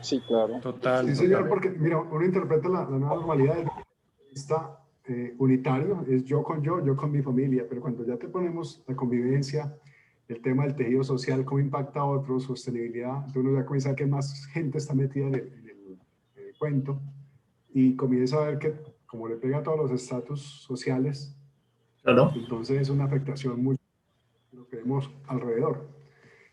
Sí, claro. Total. Sí, señor, porque mira, uno interpreta la nueva normalidad desde un punto de vista unitario, es yo con mi familia, pero cuando ya te ponemos la convivencia, el tema del tejido social, cómo impacta a otros, sostenibilidad, entonces uno ya comienza a ver que más gente está metida en el cuento y comienza a ver que como le pega a todos los estatus sociales, Claro. entonces es una afectación muy lo que vemos alrededor.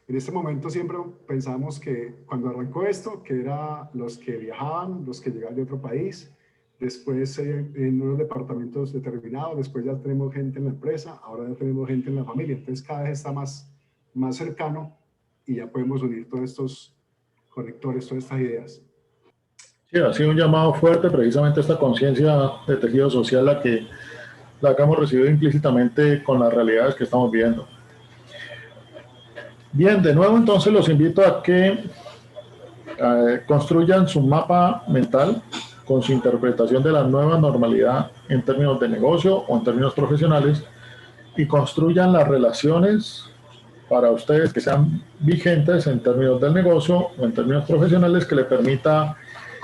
En este momento siempre pensamos que cuando arrancó esto, que era los que viajaban, los que llegaban de otro país, después en unos departamentos determinados, después ya tenemos gente en la empresa, ahora ya tenemos gente en la familia, entonces cada vez está más cercano y ya podemos unir todos estos conectores, todas estas ideas. Sí, ha sido un llamado fuerte precisamente esta conciencia de tejido social la que hemos recibido implícitamente con las realidades que estamos viendo. Bien, de nuevo entonces los invito a que construyan su mapa mental con su interpretación de la nueva normalidad en términos de negocio o en términos profesionales y construyan las relaciones para ustedes que sean vigentes en términos del negocio o en términos profesionales que le permita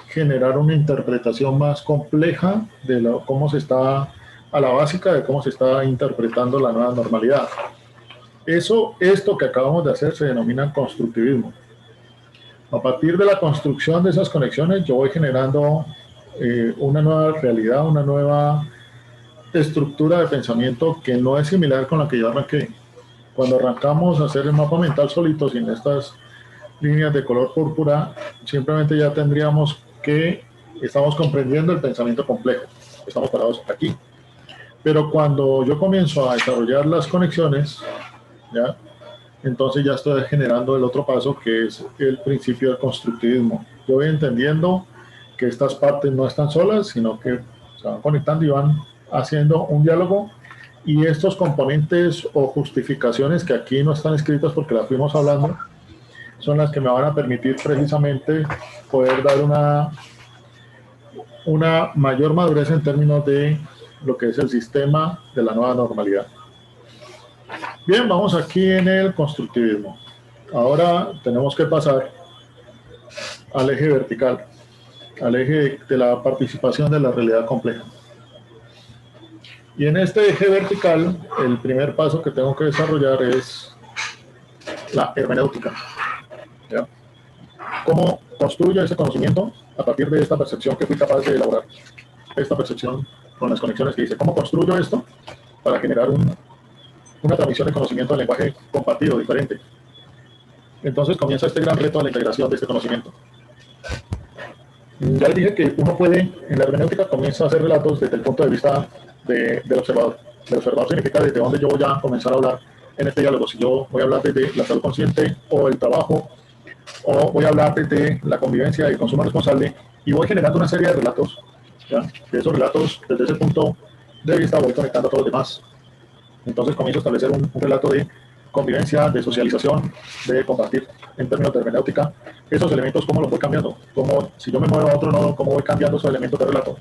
generar una interpretación más compleja de cómo se está, a la básica de cómo se está interpretando la nueva normalidad. Esto que acabamos de hacer se denomina constructivismo. A partir de la construcción de esas conexiones, yo voy generando una nueva realidad, una nueva estructura de pensamiento que no es similar con la que yo arranqué. Cuando arrancamos a hacer el mapa mental solito, sin estas líneas de color púrpura, simplemente ya tendríamos que estamos comprendiendo el pensamiento complejo. Estamos parados aquí. Pero cuando yo comienzo a desarrollar las conexiones, ¿ya? Entonces ya estoy generando el otro paso que es el principio del constructivismo. Yo voy entendiendo que estas partes no están solas, sino que se van conectando y van haciendo un diálogo y estos componentes o justificaciones que aquí no están escritas porque las fuimos hablando, son las que me van a permitir precisamente poder dar una mayor madurez en términos de lo que es el sistema de la nueva normalidad. Bien, vamos aquí en el constructivismo. Ahora tenemos que pasar al eje vertical, al eje de la participación de la realidad compleja. Y en este eje vertical, el primer paso que tengo que desarrollar es la hermenéutica. ¿Ya? ¿Cómo construyo ese conocimiento a partir de esta percepción que fui capaz de elaborar? Esta percepción con las conexiones que hice. ¿Cómo construyo esto para generar una transmisión de conocimiento en lenguaje compartido, diferente? Entonces comienza este gran reto de la integración de este conocimiento. Ya les dije que uno puede, en la hermenéutica comienza a hacer relatos desde el punto de vista del observador. El observador significa desde dónde yo voy a comenzar a hablar en este diálogo. Si yo voy a hablar desde la salud consciente o el trabajo, o voy a hablar desde la convivencia y el consumo responsable, y voy generando una serie de relatos. ¿Ya? De esos relatos, desde ese punto de vista, voy conectando a todos los demás. Entonces comienzo a establecer un relato de convivencia, de socialización, de compartir en términos de hermenéutica. Esos elementos, ¿cómo los voy cambiando? Como si yo me muevo a otro nodo, ¿cómo voy cambiando esos elementos de relato?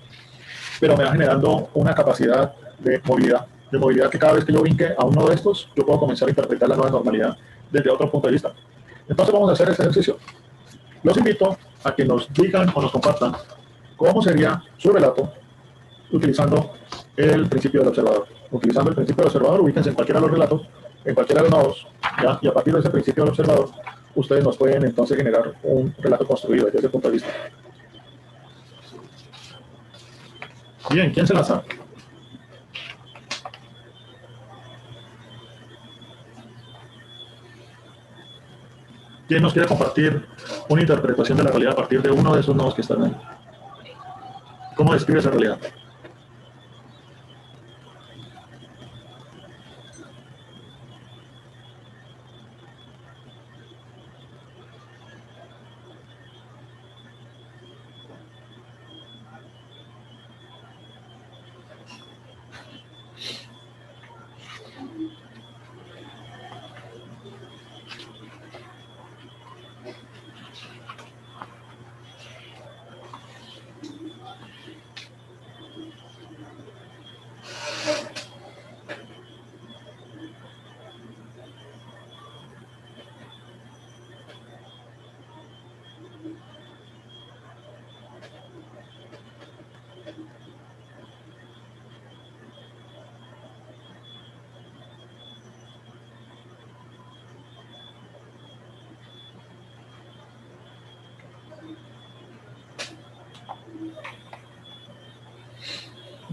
Pero me va generando una capacidad de movilidad que cada vez que yo brinque a uno de estos, yo puedo comenzar a interpretar la nueva normalidad desde otro punto de vista. Entonces vamos a hacer este ejercicio. Los invito a que nos digan o nos compartan cómo sería su relato utilizando el principio del observador. Utilizando el principio del observador, ubíquense en cualquiera de los relatos, en cualquiera de los nodos, ¿ya? Y a partir de ese principio del observador, ustedes nos pueden entonces generar un relato construido desde ese punto de vista. Bien, ¿quién se lanza? ¿Quién nos quiere compartir una interpretación de la realidad a partir de uno de esos nodos que están ahí? ¿Cómo describe esa realidad?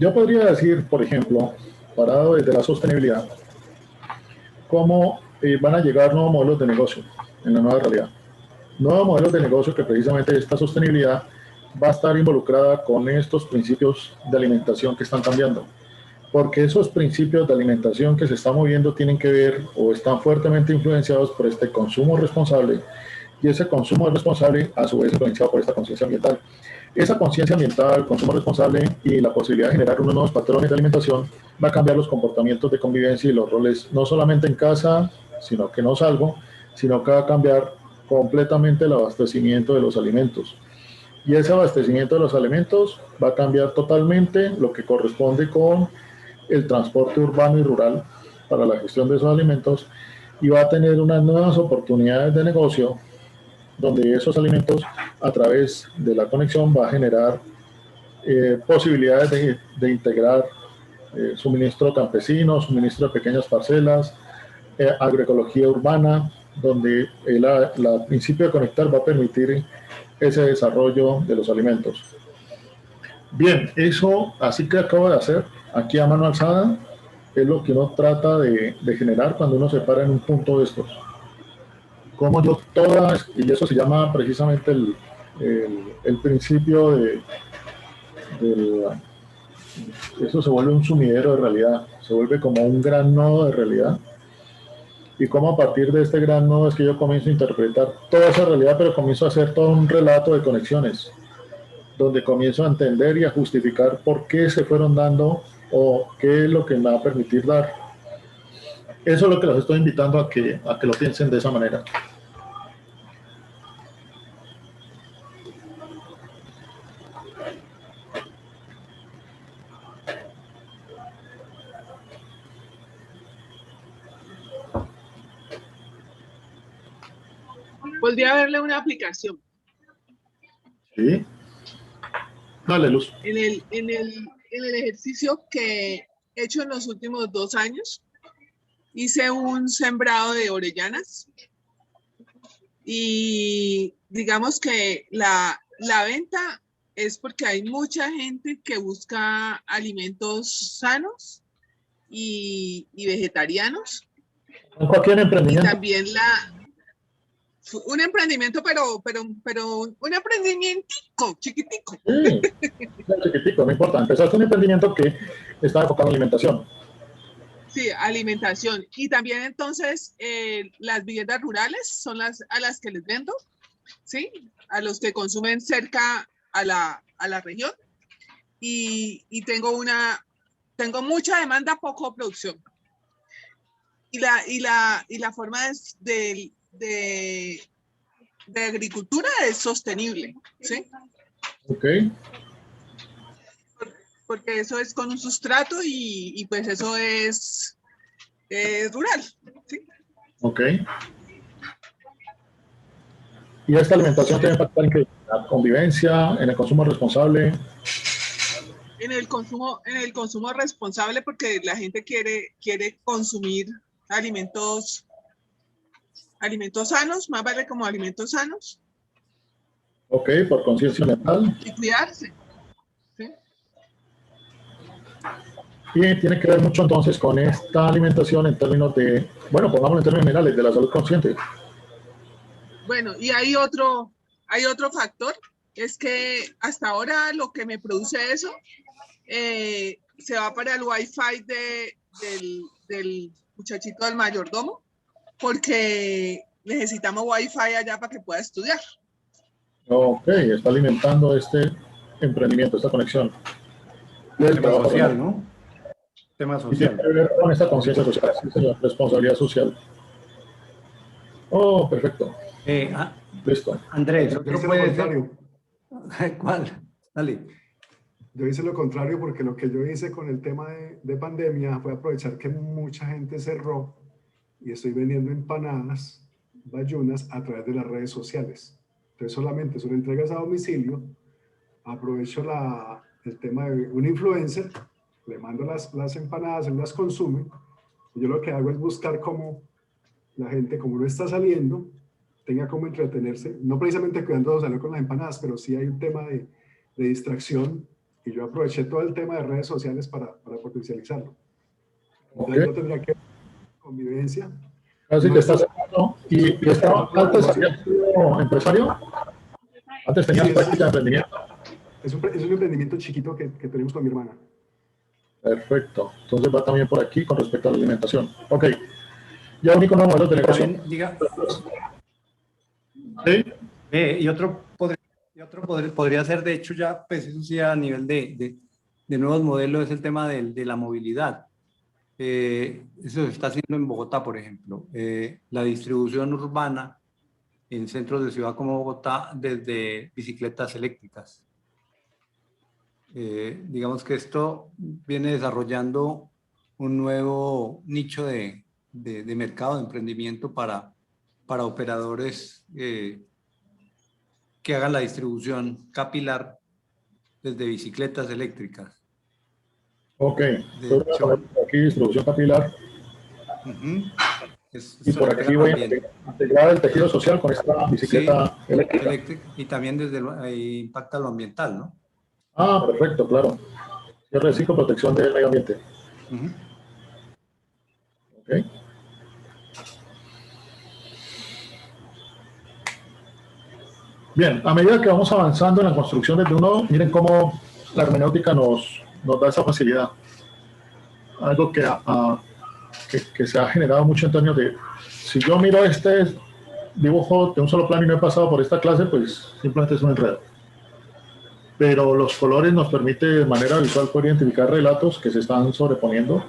yo podría decir, por ejemplo, parado desde la sostenibilidad, cómo van a llegar nuevos modelos de negocio en la nueva realidad. Nuevos modelos de negocio que precisamente esta sostenibilidad va a estar involucrada con estos principios de alimentación que están cambiando. Porque esos principios de alimentación que se están moviendo tienen que ver o están fuertemente influenciados por este consumo responsable, y ese consumo responsable a su vez influenciado por esta conciencia ambiental. Esa conciencia ambiental, consumo responsable y la posibilidad de generar unos nuevos patrones de alimentación va a cambiar los comportamientos de convivencia y los roles, no solamente en casa, sino que no salgo, sino que va a cambiar completamente el abastecimiento de los alimentos. Y ese abastecimiento de los alimentos va a cambiar totalmente lo que corresponde con el transporte urbano y rural para la gestión de esos alimentos, y va a tener unas nuevas oportunidades de negocio donde esos alimentos a través de la conexión va a generar posibilidades de integrar suministro campesino, suministro de pequeñas parcelas, agroecología urbana, donde el principio de conectar va a permitir ese desarrollo de los alimentos. Bien, eso así que acabo de hacer aquí a mano alzada es lo que uno trata de generar cuando uno se para en un punto de estos. Como yo todas, y eso se llama precisamente el principio eso se vuelve un sumidero de realidad, se vuelve como un gran nodo de realidad, y como a partir de este gran nodo es que yo comienzo a interpretar toda esa realidad, pero comienzo a hacer todo un relato de conexiones, donde comienzo a entender y a justificar por qué se fueron dando o qué es lo que me va a permitir dar. Eso es lo que los estoy invitando a que lo piensen de esa manera. Podría haberle una aplicación. Sí. Dale, Luz. En el ejercicio que he hecho en los últimos 2 años, hice un sembrado de orellanas y digamos que la venta es porque hay mucha gente que busca alimentos sanos y vegetarianos. Cualquier emprendimiento. Y también un emprendimiento, pero un emprendimiento chiquitico. Sí, chiquitico, no importa. Empezaste un emprendimiento que está enfocado en alimentación. Sí, alimentación. Y también entonces las viviendas rurales son a las que les vendo, ¿sí? A los que consumen cerca a la región. Y tengo mucha demanda, poco producción. Y la forma de agricultura es sostenible, ¿sí? Ok. Porque eso es con un sustrato y pues eso es rural, ¿sí? Ok. Y esta alimentación tiene impacto en la convivencia, en el consumo responsable. En el consumo responsable, porque la gente quiere consumir alimentos sanos, más vale como alimentos sanos. Ok, por conciencia ambiental. Y cuidarse. ¿Sí? Y tiene que ver mucho entonces con esta alimentación en términos de, bueno, pongámoslo en términos generales, de la salud consciente. Bueno, y hay otro factor, es que hasta ahora lo que me produce eso se va para el Wi-Fi del muchachito del mayordomo, porque necesitamos Wi-Fi allá para que pueda estudiar. Ok, está alimentando este emprendimiento, esta conexión. Tema social, ¿no? Tema Y tiene social. que ver con esta conciencia social, sí, señor, responsabilidad social. Oh, perfecto. Listo. Andrés, Yo otro hice lo puede contrario. ser. ¿Cuál? Dale. Yo hice lo contrario porque lo que yo hice con el tema de pandemia fue aprovechar que mucha gente cerró y estoy vendiendo empanadas, bayunas a través de las redes sociales. Entonces solamente son entregas a domicilio, aprovecho el tema de un influencer, le mando las empanadas, él las consume, y yo lo que hago es buscar cómo la gente, como no está saliendo, tenga cómo entretenerse, no precisamente cuidando de salir con las empanadas, pero sí hay un tema de distracción Y yo aproveché todo el tema de redes sociales para potencializarlo. Ok. Entonces no tendría que convivencia. Así No que es- estás y estaba, antes habías sido empresario, antes tenías Sí, práctica de emprendimiento. es un emprendimiento chiquito que tenemos con mi hermana. Perfecto. Entonces va también por aquí con respecto a la alimentación. Ok. Ya único nuevo modelo de negocio. También, diga, Sí. Podría ser, de hecho, ya, pues eso sí, a nivel de nuevos modelos, es el tema de la movilidad. Eso se está haciendo en Bogotá, por ejemplo. La distribución urbana en centros de ciudad como Bogotá desde bicicletas eléctricas. Digamos que esto viene desarrollando un nuevo nicho de mercado, de emprendimiento para operadores que hagan la distribución capilar desde bicicletas eléctricas. Ok. De Entonces, hecho, aquí distribución capilar. Y por aquí voy a integrar el tejido social con esta bicicleta eléctrica. Y también impacta lo ambiental, ¿no? Ah, perfecto, claro. Cierre de ciclo, protección del medio ambiente. Ok. Bien, a medida que vamos avanzando en la construcción desde un nodo, miren cómo la hermenéutica nos da esa facilidad. Algo que se ha generado mucho en términos de, si yo miro este dibujo de un solo plano y no he pasado por esta clase, pues simplemente es un enredo. Pero los colores nos permite de manera visual poder identificar relatos que se están sobreponiendo,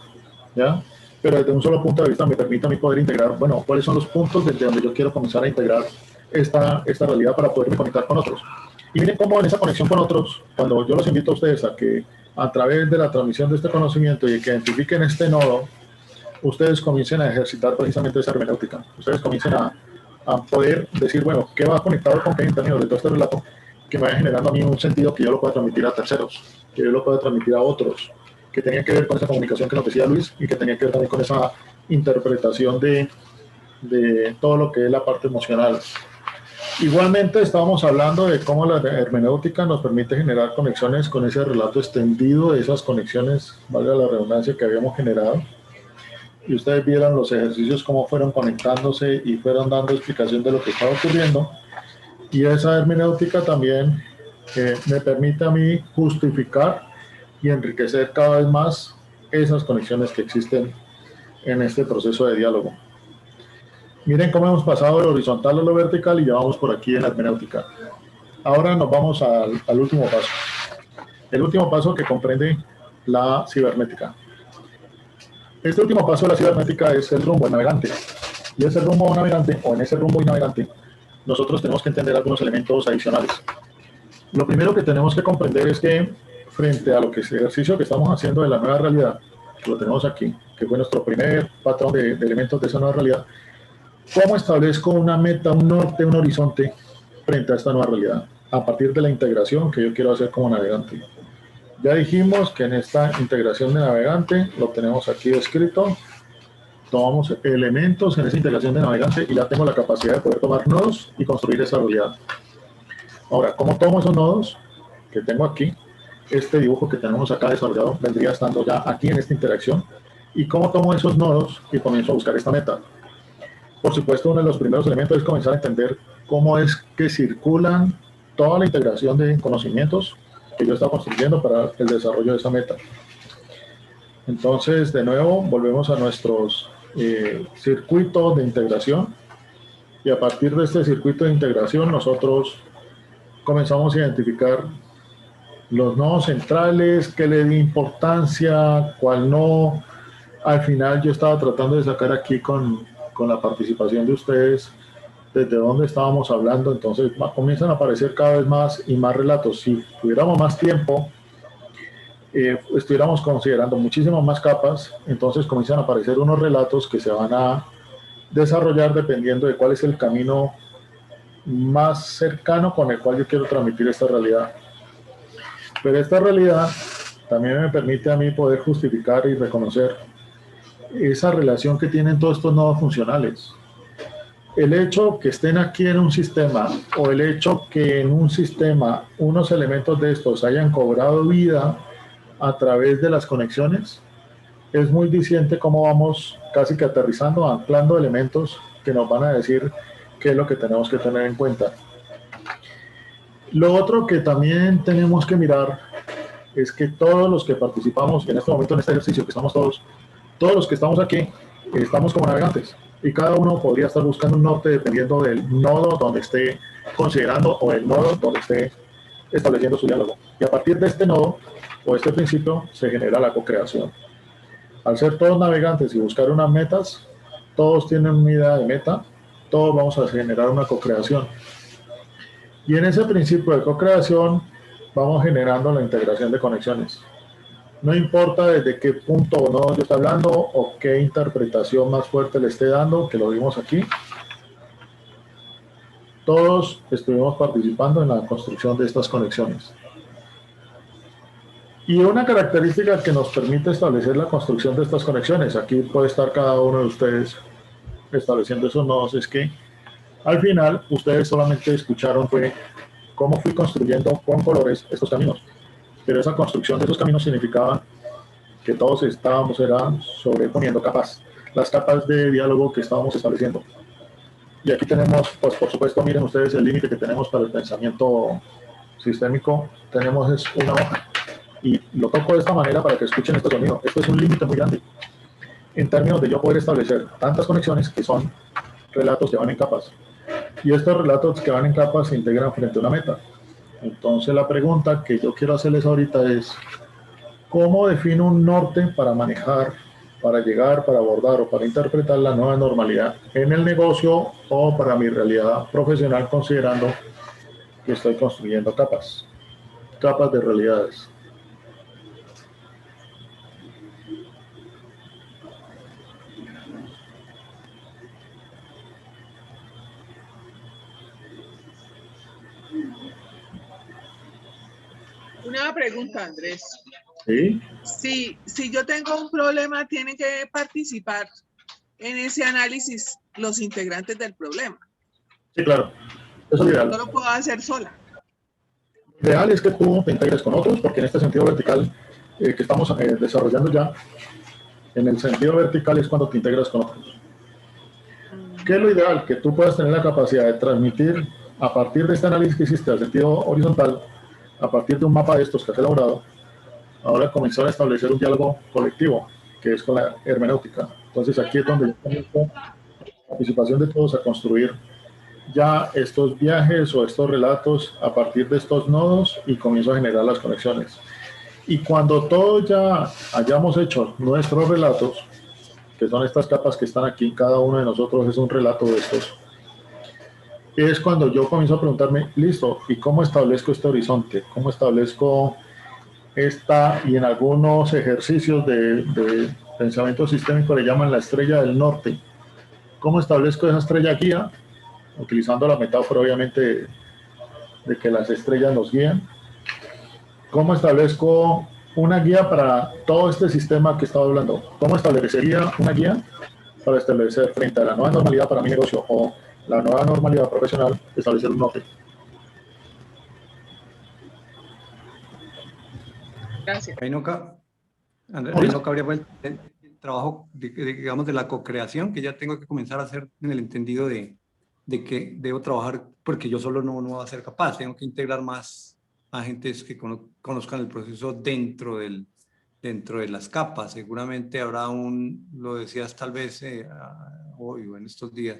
¿ya? Pero desde un solo punto de vista me permite a mí poder integrar, bueno, cuáles son los puntos desde donde yo quiero comenzar a integrar esta realidad para poderme conectar con otros. Y miren cómo en esa conexión con otros, cuando yo los invito a ustedes a que a través de la transmisión de este conocimiento y que identifiquen este nodo, ustedes comiencen a ejercitar precisamente esa hermenéutica. Ustedes comiencen a poder decir, bueno, ¿qué va conectado con qué en términos de todo este relato? Que me vaya generando a mí un sentido que yo lo pueda transmitir a terceros, que yo lo pueda transmitir a otros, que tenía que ver con esa comunicación que nos decía Luis y que tenía que ver también con esa interpretación de todo lo que es la parte emocional. Igualmente estábamos hablando de cómo la hermenéutica nos permite generar conexiones con ese relato extendido de esas conexiones, valga la redundancia, que habíamos generado. Y ustedes vieron los ejercicios cómo fueron conectándose y fueron dando explicación de lo que estaba ocurriendo. Y esa hermenéutica también me permite a mí justificar y enriquecer cada vez más esas conexiones que existen en este proceso de diálogo. Miren cómo hemos pasado de lo horizontal a lo vertical y ya vamos por aquí en la hermenéutica. Ahora nos vamos al último paso. El último paso que comprende la cibernética. Este último paso de la cibernética es el rumbo, el navegante. Y ese rumbo navegante, o en ese rumbo y navegante, nosotros tenemos que entender algunos elementos adicionales. Lo primero que tenemos que comprender es que frente a lo que es el ejercicio que estamos haciendo de la nueva realidad, que lo tenemos aquí, que fue nuestro primer patrón de elementos de esa nueva realidad, ¿cómo establezco una meta, un norte, un horizonte frente a esta nueva realidad? A partir de la integración que yo quiero hacer como navegante. Ya dijimos que en esta integración de navegante lo tenemos aquí escrito. Tomamos elementos en esa integración de navegante y ya tengo la capacidad de poder tomar nodos y construir esa realidad. Ahora, ¿cómo tomo esos nodos que tengo aquí? Este dibujo que tenemos acá desarrollado vendría estando ya aquí en esta interacción. ¿Y cómo tomo esos nodos y comienzo a buscar esta meta? Por supuesto, uno de los primeros elementos es comenzar a entender cómo es que circulan toda la integración de conocimientos que yo estaba construyendo para el desarrollo de esa meta. Entonces, de nuevo, volvemos a nuestros circuitos de integración y a partir de este circuito de integración nosotros comenzamos a identificar los nodos centrales, qué le di importancia, cuál no. Al final yo estaba tratando de sacar aquí con la participación de ustedes desde dónde estábamos hablando, entonces comienzan a aparecer cada vez más y más relatos. Si tuviéramos más tiempo, estuviéramos considerando muchísimas más capas, entonces comienzan a aparecer unos relatos que se van a desarrollar dependiendo de cuál es el camino más cercano con el cual yo quiero transmitir esta realidad. Pero esta realidad también me permite a mí poder justificar y reconocer esa relación que tienen todos estos nodos funcionales. el hecho que estén aquí en un sistema o el hecho que en un sistema unos elementos de estos hayan cobrado vida a través de las conexiones, es muy diciente cómo vamos casi que aterrizando, anclando elementos que nos van a decir qué es lo que tenemos que tener en cuenta. Lo otro que también tenemos que mirar es que todos los que participamos en este momento en este ejercicio, que estamos todos los que estamos aquí, estamos como navegantes y cada uno podría estar buscando un norte dependiendo del nodo donde esté considerando o el nodo donde esté estableciendo su diálogo. Y a partir de este nodo o este principio se genera la co-creación. Al ser todos navegantes y buscar unas metas, todos tienen una idea de meta, todos vamos a generar una co-creación. Y en ese principio de co-creación vamos generando la integración de conexiones. No importa desde qué punto o nodo yo esté hablando o qué interpretación más fuerte le esté dando, que lo vimos aquí. Todos estuvimos participando en la construcción de estas conexiones. Y una característica que nos permite establecer la construcción de estas conexiones, aquí puede estar cada uno de ustedes estableciendo esos nodos, es que al final ustedes solamente escucharon fue cómo fui construyendo con colores estos caminos. Pero esa construcción de esos caminos significaba que todos estábamos sobreponiendo capas, las capas de diálogo que estábamos estableciendo. Y aquí tenemos, pues por supuesto, miren ustedes el límite que tenemos para el pensamiento sistémico. Tenemos es una hoja. Y lo toco de esta manera para que escuchen este sonido. Esto es un límite muy grande en términos de yo poder establecer tantas conexiones que son relatos que van en capas. Y estos relatos que van en capas se integran frente a una meta. Entonces la pregunta que yo quiero hacerles ahorita es, ¿cómo defino un norte para manejar, para llegar, para abordar o para interpretar la nueva normalidad en el negocio o para mi realidad profesional, considerando que estoy construyendo capas de realidades? Una pregunta, Andrés. ¿Sí? Si yo tengo un problema, ¿tienen que participar en ese análisis los integrantes del problema? Sí, claro. Eso es ideal. No lo puedo hacer sola. Lo ideal es que tú te integres con otros, porque en este sentido vertical que estamos desarrollando ya, en el sentido vertical es cuando te integras con otros. ¿Qué es lo ideal? Que tú puedas tener la capacidad de transmitir a partir de este análisis que hiciste al sentido horizontal, a partir de un mapa de estos que has elaborado, ahora comenzar a establecer un diálogo colectivo, que es con la hermenéutica. Entonces aquí es donde yo comienzo la participación de todos a construir ya estos viajes o estos relatos a partir de estos nodos y comienzo a generar las conexiones. Y cuando todos ya hayamos hecho nuestros relatos, que son estas capas que están aquí, cada uno de nosotros es un relato de estos, es cuando yo comienzo a preguntarme, listo, ¿y cómo establezco este horizonte? ¿Cómo establezco esta? Y en algunos ejercicios de pensamiento sistémico le llaman la estrella del norte. ¿Cómo establezco esa estrella guía? Utilizando la metáfora, obviamente, de que las estrellas nos guían. ¿Cómo establezco una guía para todo este sistema que estaba hablando? ¿Cómo establecería una guía para establecer frente a la nueva normalidad para mi negocio o la nueva normalidad profesional, establecer un norte? Gracias. Ahí no cabría el trabajo, digamos, de la co-creación que ya tengo que comenzar a hacer en el entendido de que debo trabajar porque yo solo no voy a ser capaz, tengo que integrar más agentes que conozcan el proceso dentro de las capas. Seguramente habrá lo decías tal vez hoy o en estos días,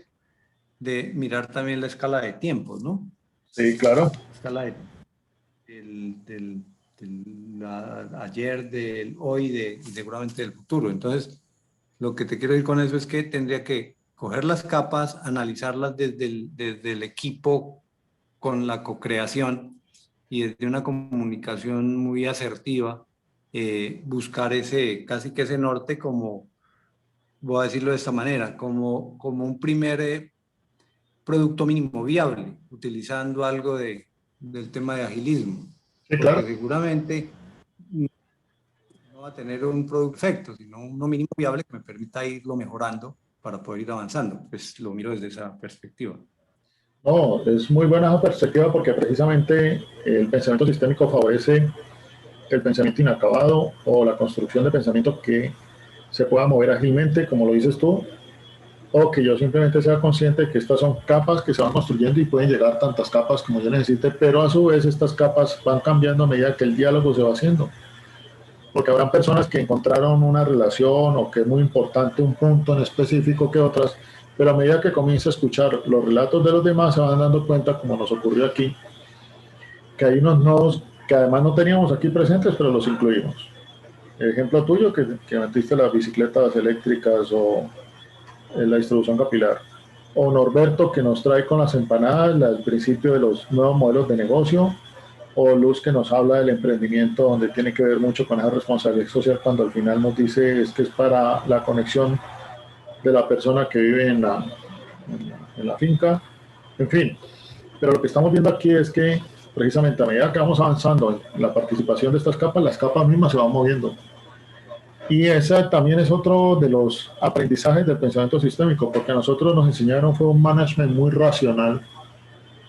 de mirar también la escala de tiempos, ¿no? Sí, claro. La escala ayer, del hoy y seguramente del futuro. Entonces, lo que te quiero decir con eso es que tendría que coger las capas, analizarlas desde el equipo con la co-creación y desde una comunicación muy asertiva, buscar casi que ese norte como, voy a decirlo de esta manera, como un primer producto mínimo viable, utilizando algo del tema de agilismo. Sí, claro. Porque seguramente no va a tener un producto perfecto, sino uno mínimo viable que me permita irlo mejorando para poder ir avanzando. Pues lo miro desde esa perspectiva. No, es muy buena esa perspectiva porque precisamente el pensamiento sistémico favorece el pensamiento inacabado o la construcción de pensamiento que se pueda mover ágilmente, como lo dices tú, o que yo simplemente sea consciente de que estas son capas que se van construyendo y pueden llegar tantas capas como yo necesite, pero a su vez estas capas van cambiando a medida que el diálogo se va haciendo. Porque habrán personas que encontraron una relación o que es muy importante un punto en específico que otras, pero a medida que comienza a escuchar los relatos de los demás se van dando cuenta, como nos ocurrió aquí, que hay unos nodos que además no teníamos aquí presentes, pero los incluimos. El ejemplo tuyo, que metiste las bicicletas eléctricas o la distribución capilar. O Norberto, que nos trae con las empanadas el principio de los nuevos modelos de negocio. O Luz, que nos habla del emprendimiento, donde tiene que ver mucho con esa responsabilidad social, cuando al final nos dice es que es para la conexión de la persona que vive en la finca. En fin, pero lo que estamos viendo aquí es que precisamente a medida que vamos avanzando en la participación de estas capas, las capas mismas se van moviendo. Y ese también es otro de los aprendizajes del pensamiento sistémico, porque a nosotros nos enseñaron fue un management muy racional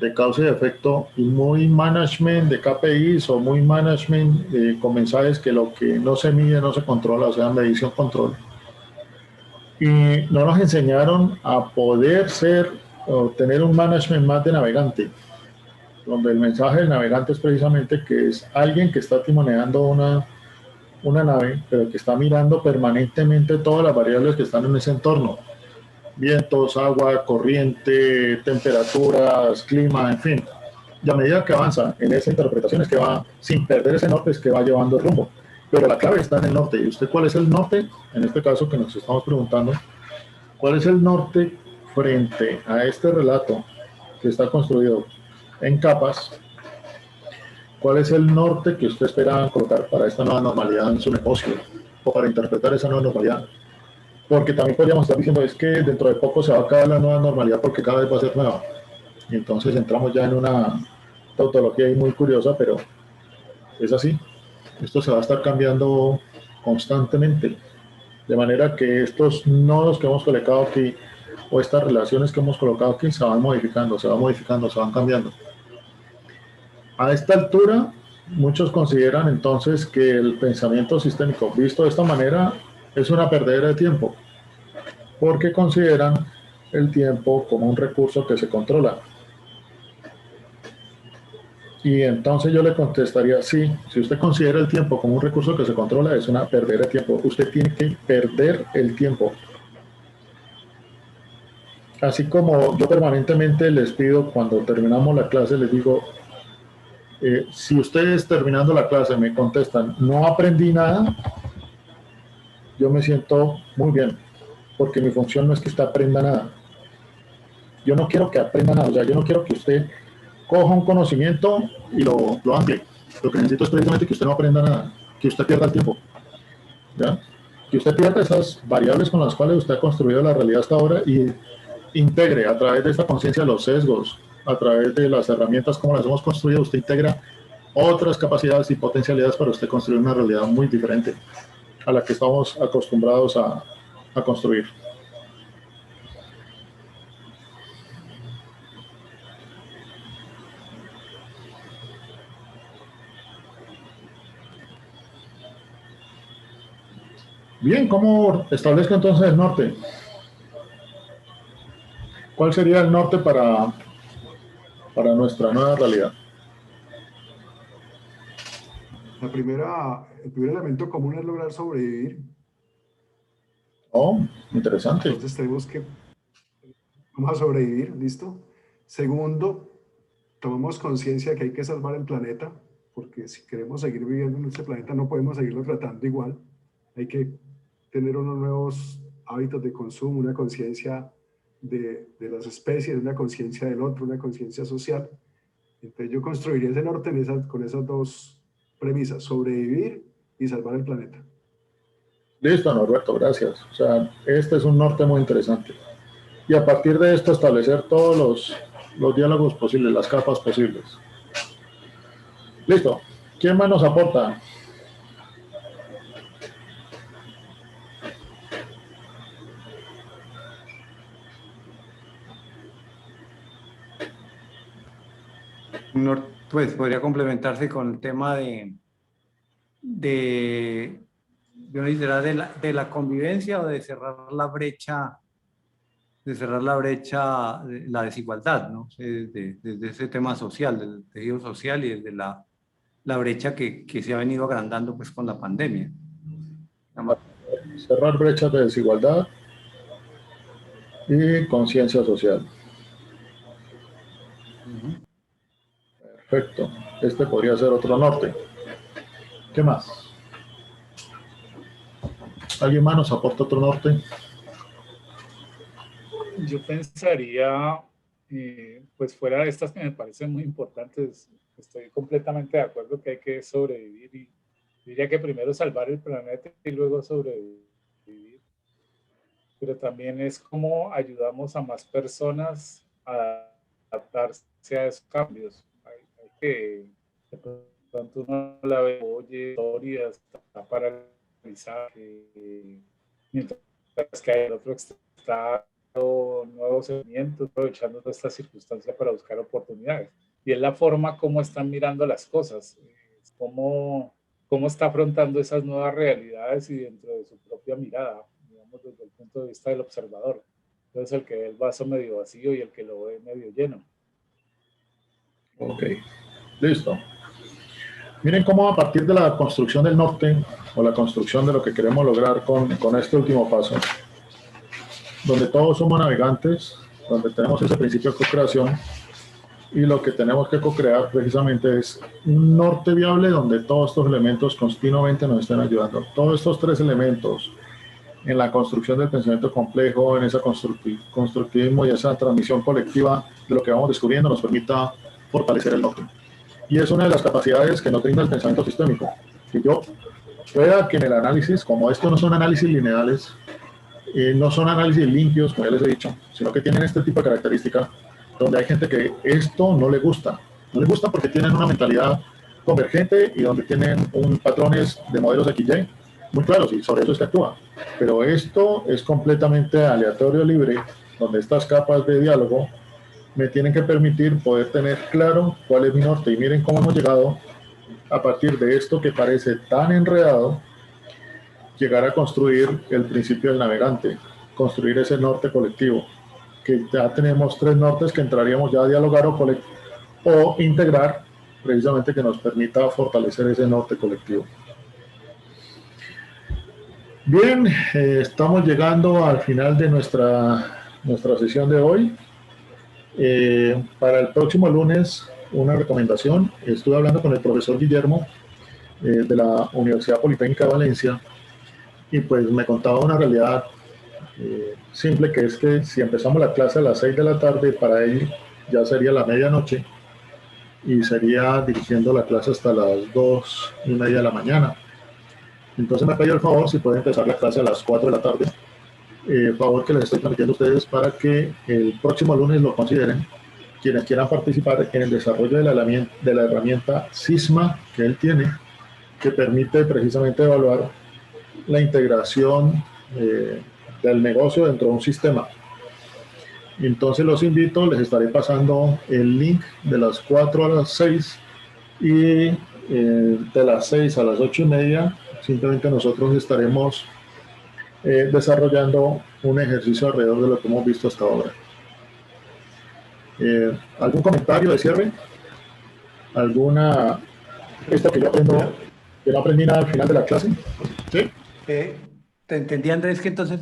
de causa y efecto y muy management de KPIs o muy management con mensajes que lo que no se mide no se controla, o sea, medición control. Y no nos enseñaron a poder ser o tener un management más de navegante, donde el mensaje del navegante es precisamente que es alguien que está timoneando una nave, pero que está mirando permanentemente todas las variables que están en ese entorno. Vientos, agua, corriente, temperaturas, clima, en fin. Y a medida que avanza en esa interpretación es que va, sin perder ese norte, es que va llevando el rumbo. Pero la clave está en el norte. ¿Y usted cuál es el norte? En este caso que nos estamos preguntando, ¿cuál es el norte frente a este relato que está construido en capas? ¿Cuál es el norte que usted espera colocar para esta nueva normalidad en su negocio o para interpretar esa nueva normalidad? Porque también podríamos estar diciendo es que dentro de poco se va a acabar la nueva normalidad porque cada vez va a ser nueva. Y entonces entramos ya en una tautología ahí muy curiosa, pero es así. Esto se va a estar cambiando constantemente. De manera que estos nodos que hemos colocado aquí o estas relaciones que hemos colocado aquí se van modificando, se van cambiando. A esta altura, muchos consideran entonces que el pensamiento sistémico, visto de esta manera, es una perdedera de tiempo, porque consideran el tiempo como un recurso que se controla. Y entonces yo le contestaría, sí, si usted considera el tiempo como un recurso que se controla, es una perdedera de tiempo. Usted tiene que perder el tiempo. Así como yo permanentemente les pido, cuando terminamos la clase, les digo, si ustedes terminando la clase me contestan, no aprendí nada, yo me siento muy bien, porque mi función no es que usted aprenda nada. Yo no quiero que aprenda nada, o sea, yo no quiero que usted coja un conocimiento y lo amplíe. Lo que necesito es precisamente que usted no aprenda nada, que usted pierda el tiempo, ¿ya? Que usted pierda esas variables con las cuales usted ha construido la realidad hasta ahora y integre a través de esta conciencia los sesgos, a través de las herramientas como las hemos construido, usted integra otras capacidades y potencialidades para usted construir una realidad muy diferente a la que estamos acostumbrados a construir. Bien, ¿cómo establezco entonces el norte? ¿Cuál sería el norte para nuestra nueva realidad? El primer elemento común es lograr sobrevivir. Oh, interesante. Entonces tenemos que, vamos a sobrevivir, ¿listo? Segundo, tomamos conciencia de que hay que salvar el planeta, porque si queremos seguir viviendo en este planeta no podemos seguirlo tratando igual. Hay que tener unos nuevos hábitos de consumo, una conciencia de las especies, una conciencia del otro, una conciencia social. Entonces yo construiría ese norte con esas dos premisas, sobrevivir y salvar el planeta. Listo, Norberto, gracias. O sea, este es un norte muy interesante. Y a partir de esto establecer todos los diálogos posibles, las capas posibles. Listo. ¿Quién más nos aporta? Pues podría complementarse con el tema yo diría de la convivencia o de cerrar la brecha, la desigualdad, ¿no? Desde ese tema social, del tejido social y desde la brecha que se ha venido agrandando pues con la pandemia. Cerrar brechas de desigualdad y conciencia social. Perfecto. Este podría ser otro norte. ¿Qué más? ¿Alguien más nos aporta otro norte? Yo pensaría, pues fuera de estas que me parecen muy importantes, estoy completamente de acuerdo que hay que sobrevivir y diría que primero salvar el planeta y luego sobrevivir. Pero también es cómo ayudamos a más personas a adaptarse a esos cambios. Hay que, de pronto uno la ve, oye, historias, está paralizada, mientras que el otro está nuevos seguimientos, aprovechando toda esta circunstancia para buscar oportunidades. Y es la forma como están mirando las cosas, cómo está afrontando esas nuevas realidades y dentro de su propia mirada, digamos, desde el punto de vista del observador. Entonces, el que ve el vaso medio vacío y el que lo ve medio lleno. Ok, listo. Miren cómo a partir de la construcción del norte, o la construcción de lo que queremos lograr con este último paso, donde todos somos navegantes, donde tenemos ese principio de co-creación, y lo que tenemos que co-crear precisamente es un norte viable donde todos estos elementos continuamente nos estén ayudando. Todos estos tres elementos en la construcción del pensamiento complejo, en ese constructivismo y esa transmisión colectiva de lo que vamos descubriendo nos permita fortalecer el norte. Y es una de las capacidades que nos brinda el pensamiento sistémico. Que yo pueda que en el análisis, como esto no son análisis lineales, no son análisis limpios, como ya les he dicho, sino que tienen este tipo de característica donde hay gente que esto no le gusta. No le gusta porque tienen una mentalidad convergente y donde tienen patrones de modelos XY muy claros y sobre eso es que actúa. Pero esto es completamente aleatorio, libre, donde estas capas de diálogo me tienen que permitir poder tener claro cuál es mi norte. Y miren cómo hemos llegado a partir de esto que parece tan enredado, llegar a construir el principio del navegante, construir ese norte colectivo, que ya tenemos tres nortes que entraríamos ya a dialogar o integrar, precisamente que nos permita fortalecer ese norte colectivo. Bien, estamos llegando al final de nuestra sesión de hoy. Para el próximo lunes, una recomendación. Estuve hablando con el profesor Guillermo de la Universidad Politécnica de Valencia y pues me contaba una realidad simple, que es que si empezamos la clase a las 6 de la tarde, para él ya sería la medianoche y sería dirigiendo la clase hasta las 2:30 de la mañana. Entonces me pidió el favor si puede empezar la clase a las 4 de la tarde, favor que les estoy permitiendo a ustedes para que el próximo lunes lo consideren quienes quieran participar en el desarrollo de la herramienta SISMA que él tiene, que permite precisamente evaluar la integración del negocio dentro de un sistema. Entonces los invito, les estaré pasando el link de las 4 a las 6 y de las 6 a las 8:30 simplemente nosotros estaremos desarrollando un ejercicio alrededor de lo que hemos visto hasta ahora. ¿Algún comentario de cierre? ¿Alguna esto que yo no aprendí nada al final de la clase? ¿Sí? Te entendí, Andrés, que entonces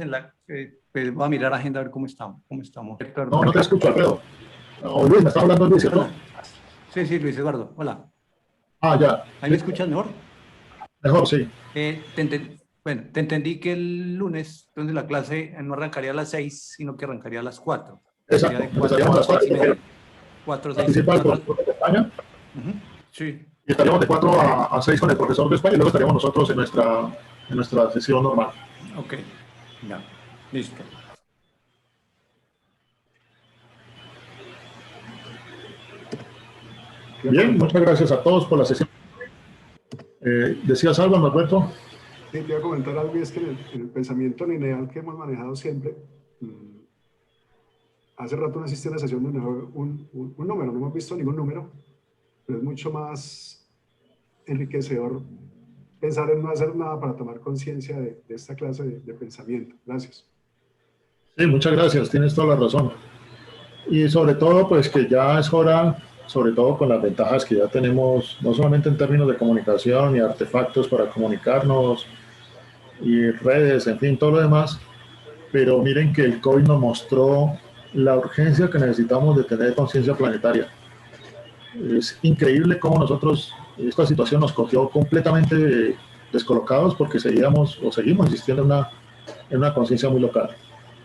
pues voy a mirar la agenda a ver cómo estamos. No, no te escucho, Alfredo. O Luis, me está hablando Luis, ¿cierto? Sí, Luis Eduardo, hola. Ah, ya. ¿Ahí me escuchas mejor? Mejor, sí. Bueno, te entendí que el lunes, entonces la clase no arrancaría a las 6, sino que arrancaría a las 4. Exacto, empezaríamos a las 4. 4, 6. Participa el profesor de España. Sí. Y estaríamos de 4 a 6 con el profesor de España y luego estaríamos nosotros en nuestra sesión normal. Ok, ya, listo. Bien, muchas gracias a todos por la sesión. ¿Decías algo, Norberto? Sí, te iba a comentar algo, y es que en el pensamiento lineal que hemos manejado siempre, hace rato no existía una sesión donde un número, no hemos visto ningún número, pero es mucho más enriquecedor pensar en no hacer nada para tomar conciencia de esta clase de pensamiento. Gracias. Sí, muchas gracias, tienes toda la razón. Y sobre todo, pues que ya es hora, sobre todo con las ventajas que ya tenemos, no solamente en términos de comunicación y artefactos para comunicarnos y redes, en fin, todo lo demás, pero miren que el COVID nos mostró la urgencia que necesitamos de tener conciencia planetaria. Es increíble cómo nosotros, esta situación nos cogió completamente descolocados porque seguíamos o seguimos insistiendo en una conciencia muy local.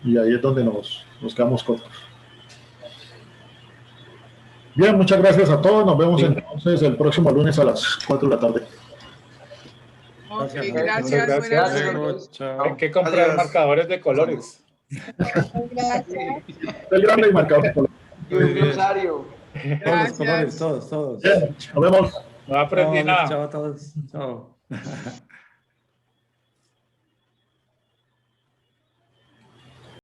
Y ahí es donde nos quedamos cortos. Bien, muchas gracias a todos. Nos vemos entonces el próximo lunes a las 4 de la tarde. Ok, Gracias. gracias. Muchas Buenas gracias. noches. Hay que comprar Adiós. marcadores de colores. El grande y marcador. Y un glosario. Todos los colores, todos. Bien, nos vemos. No aprendí nada. Chao a todos. Chao.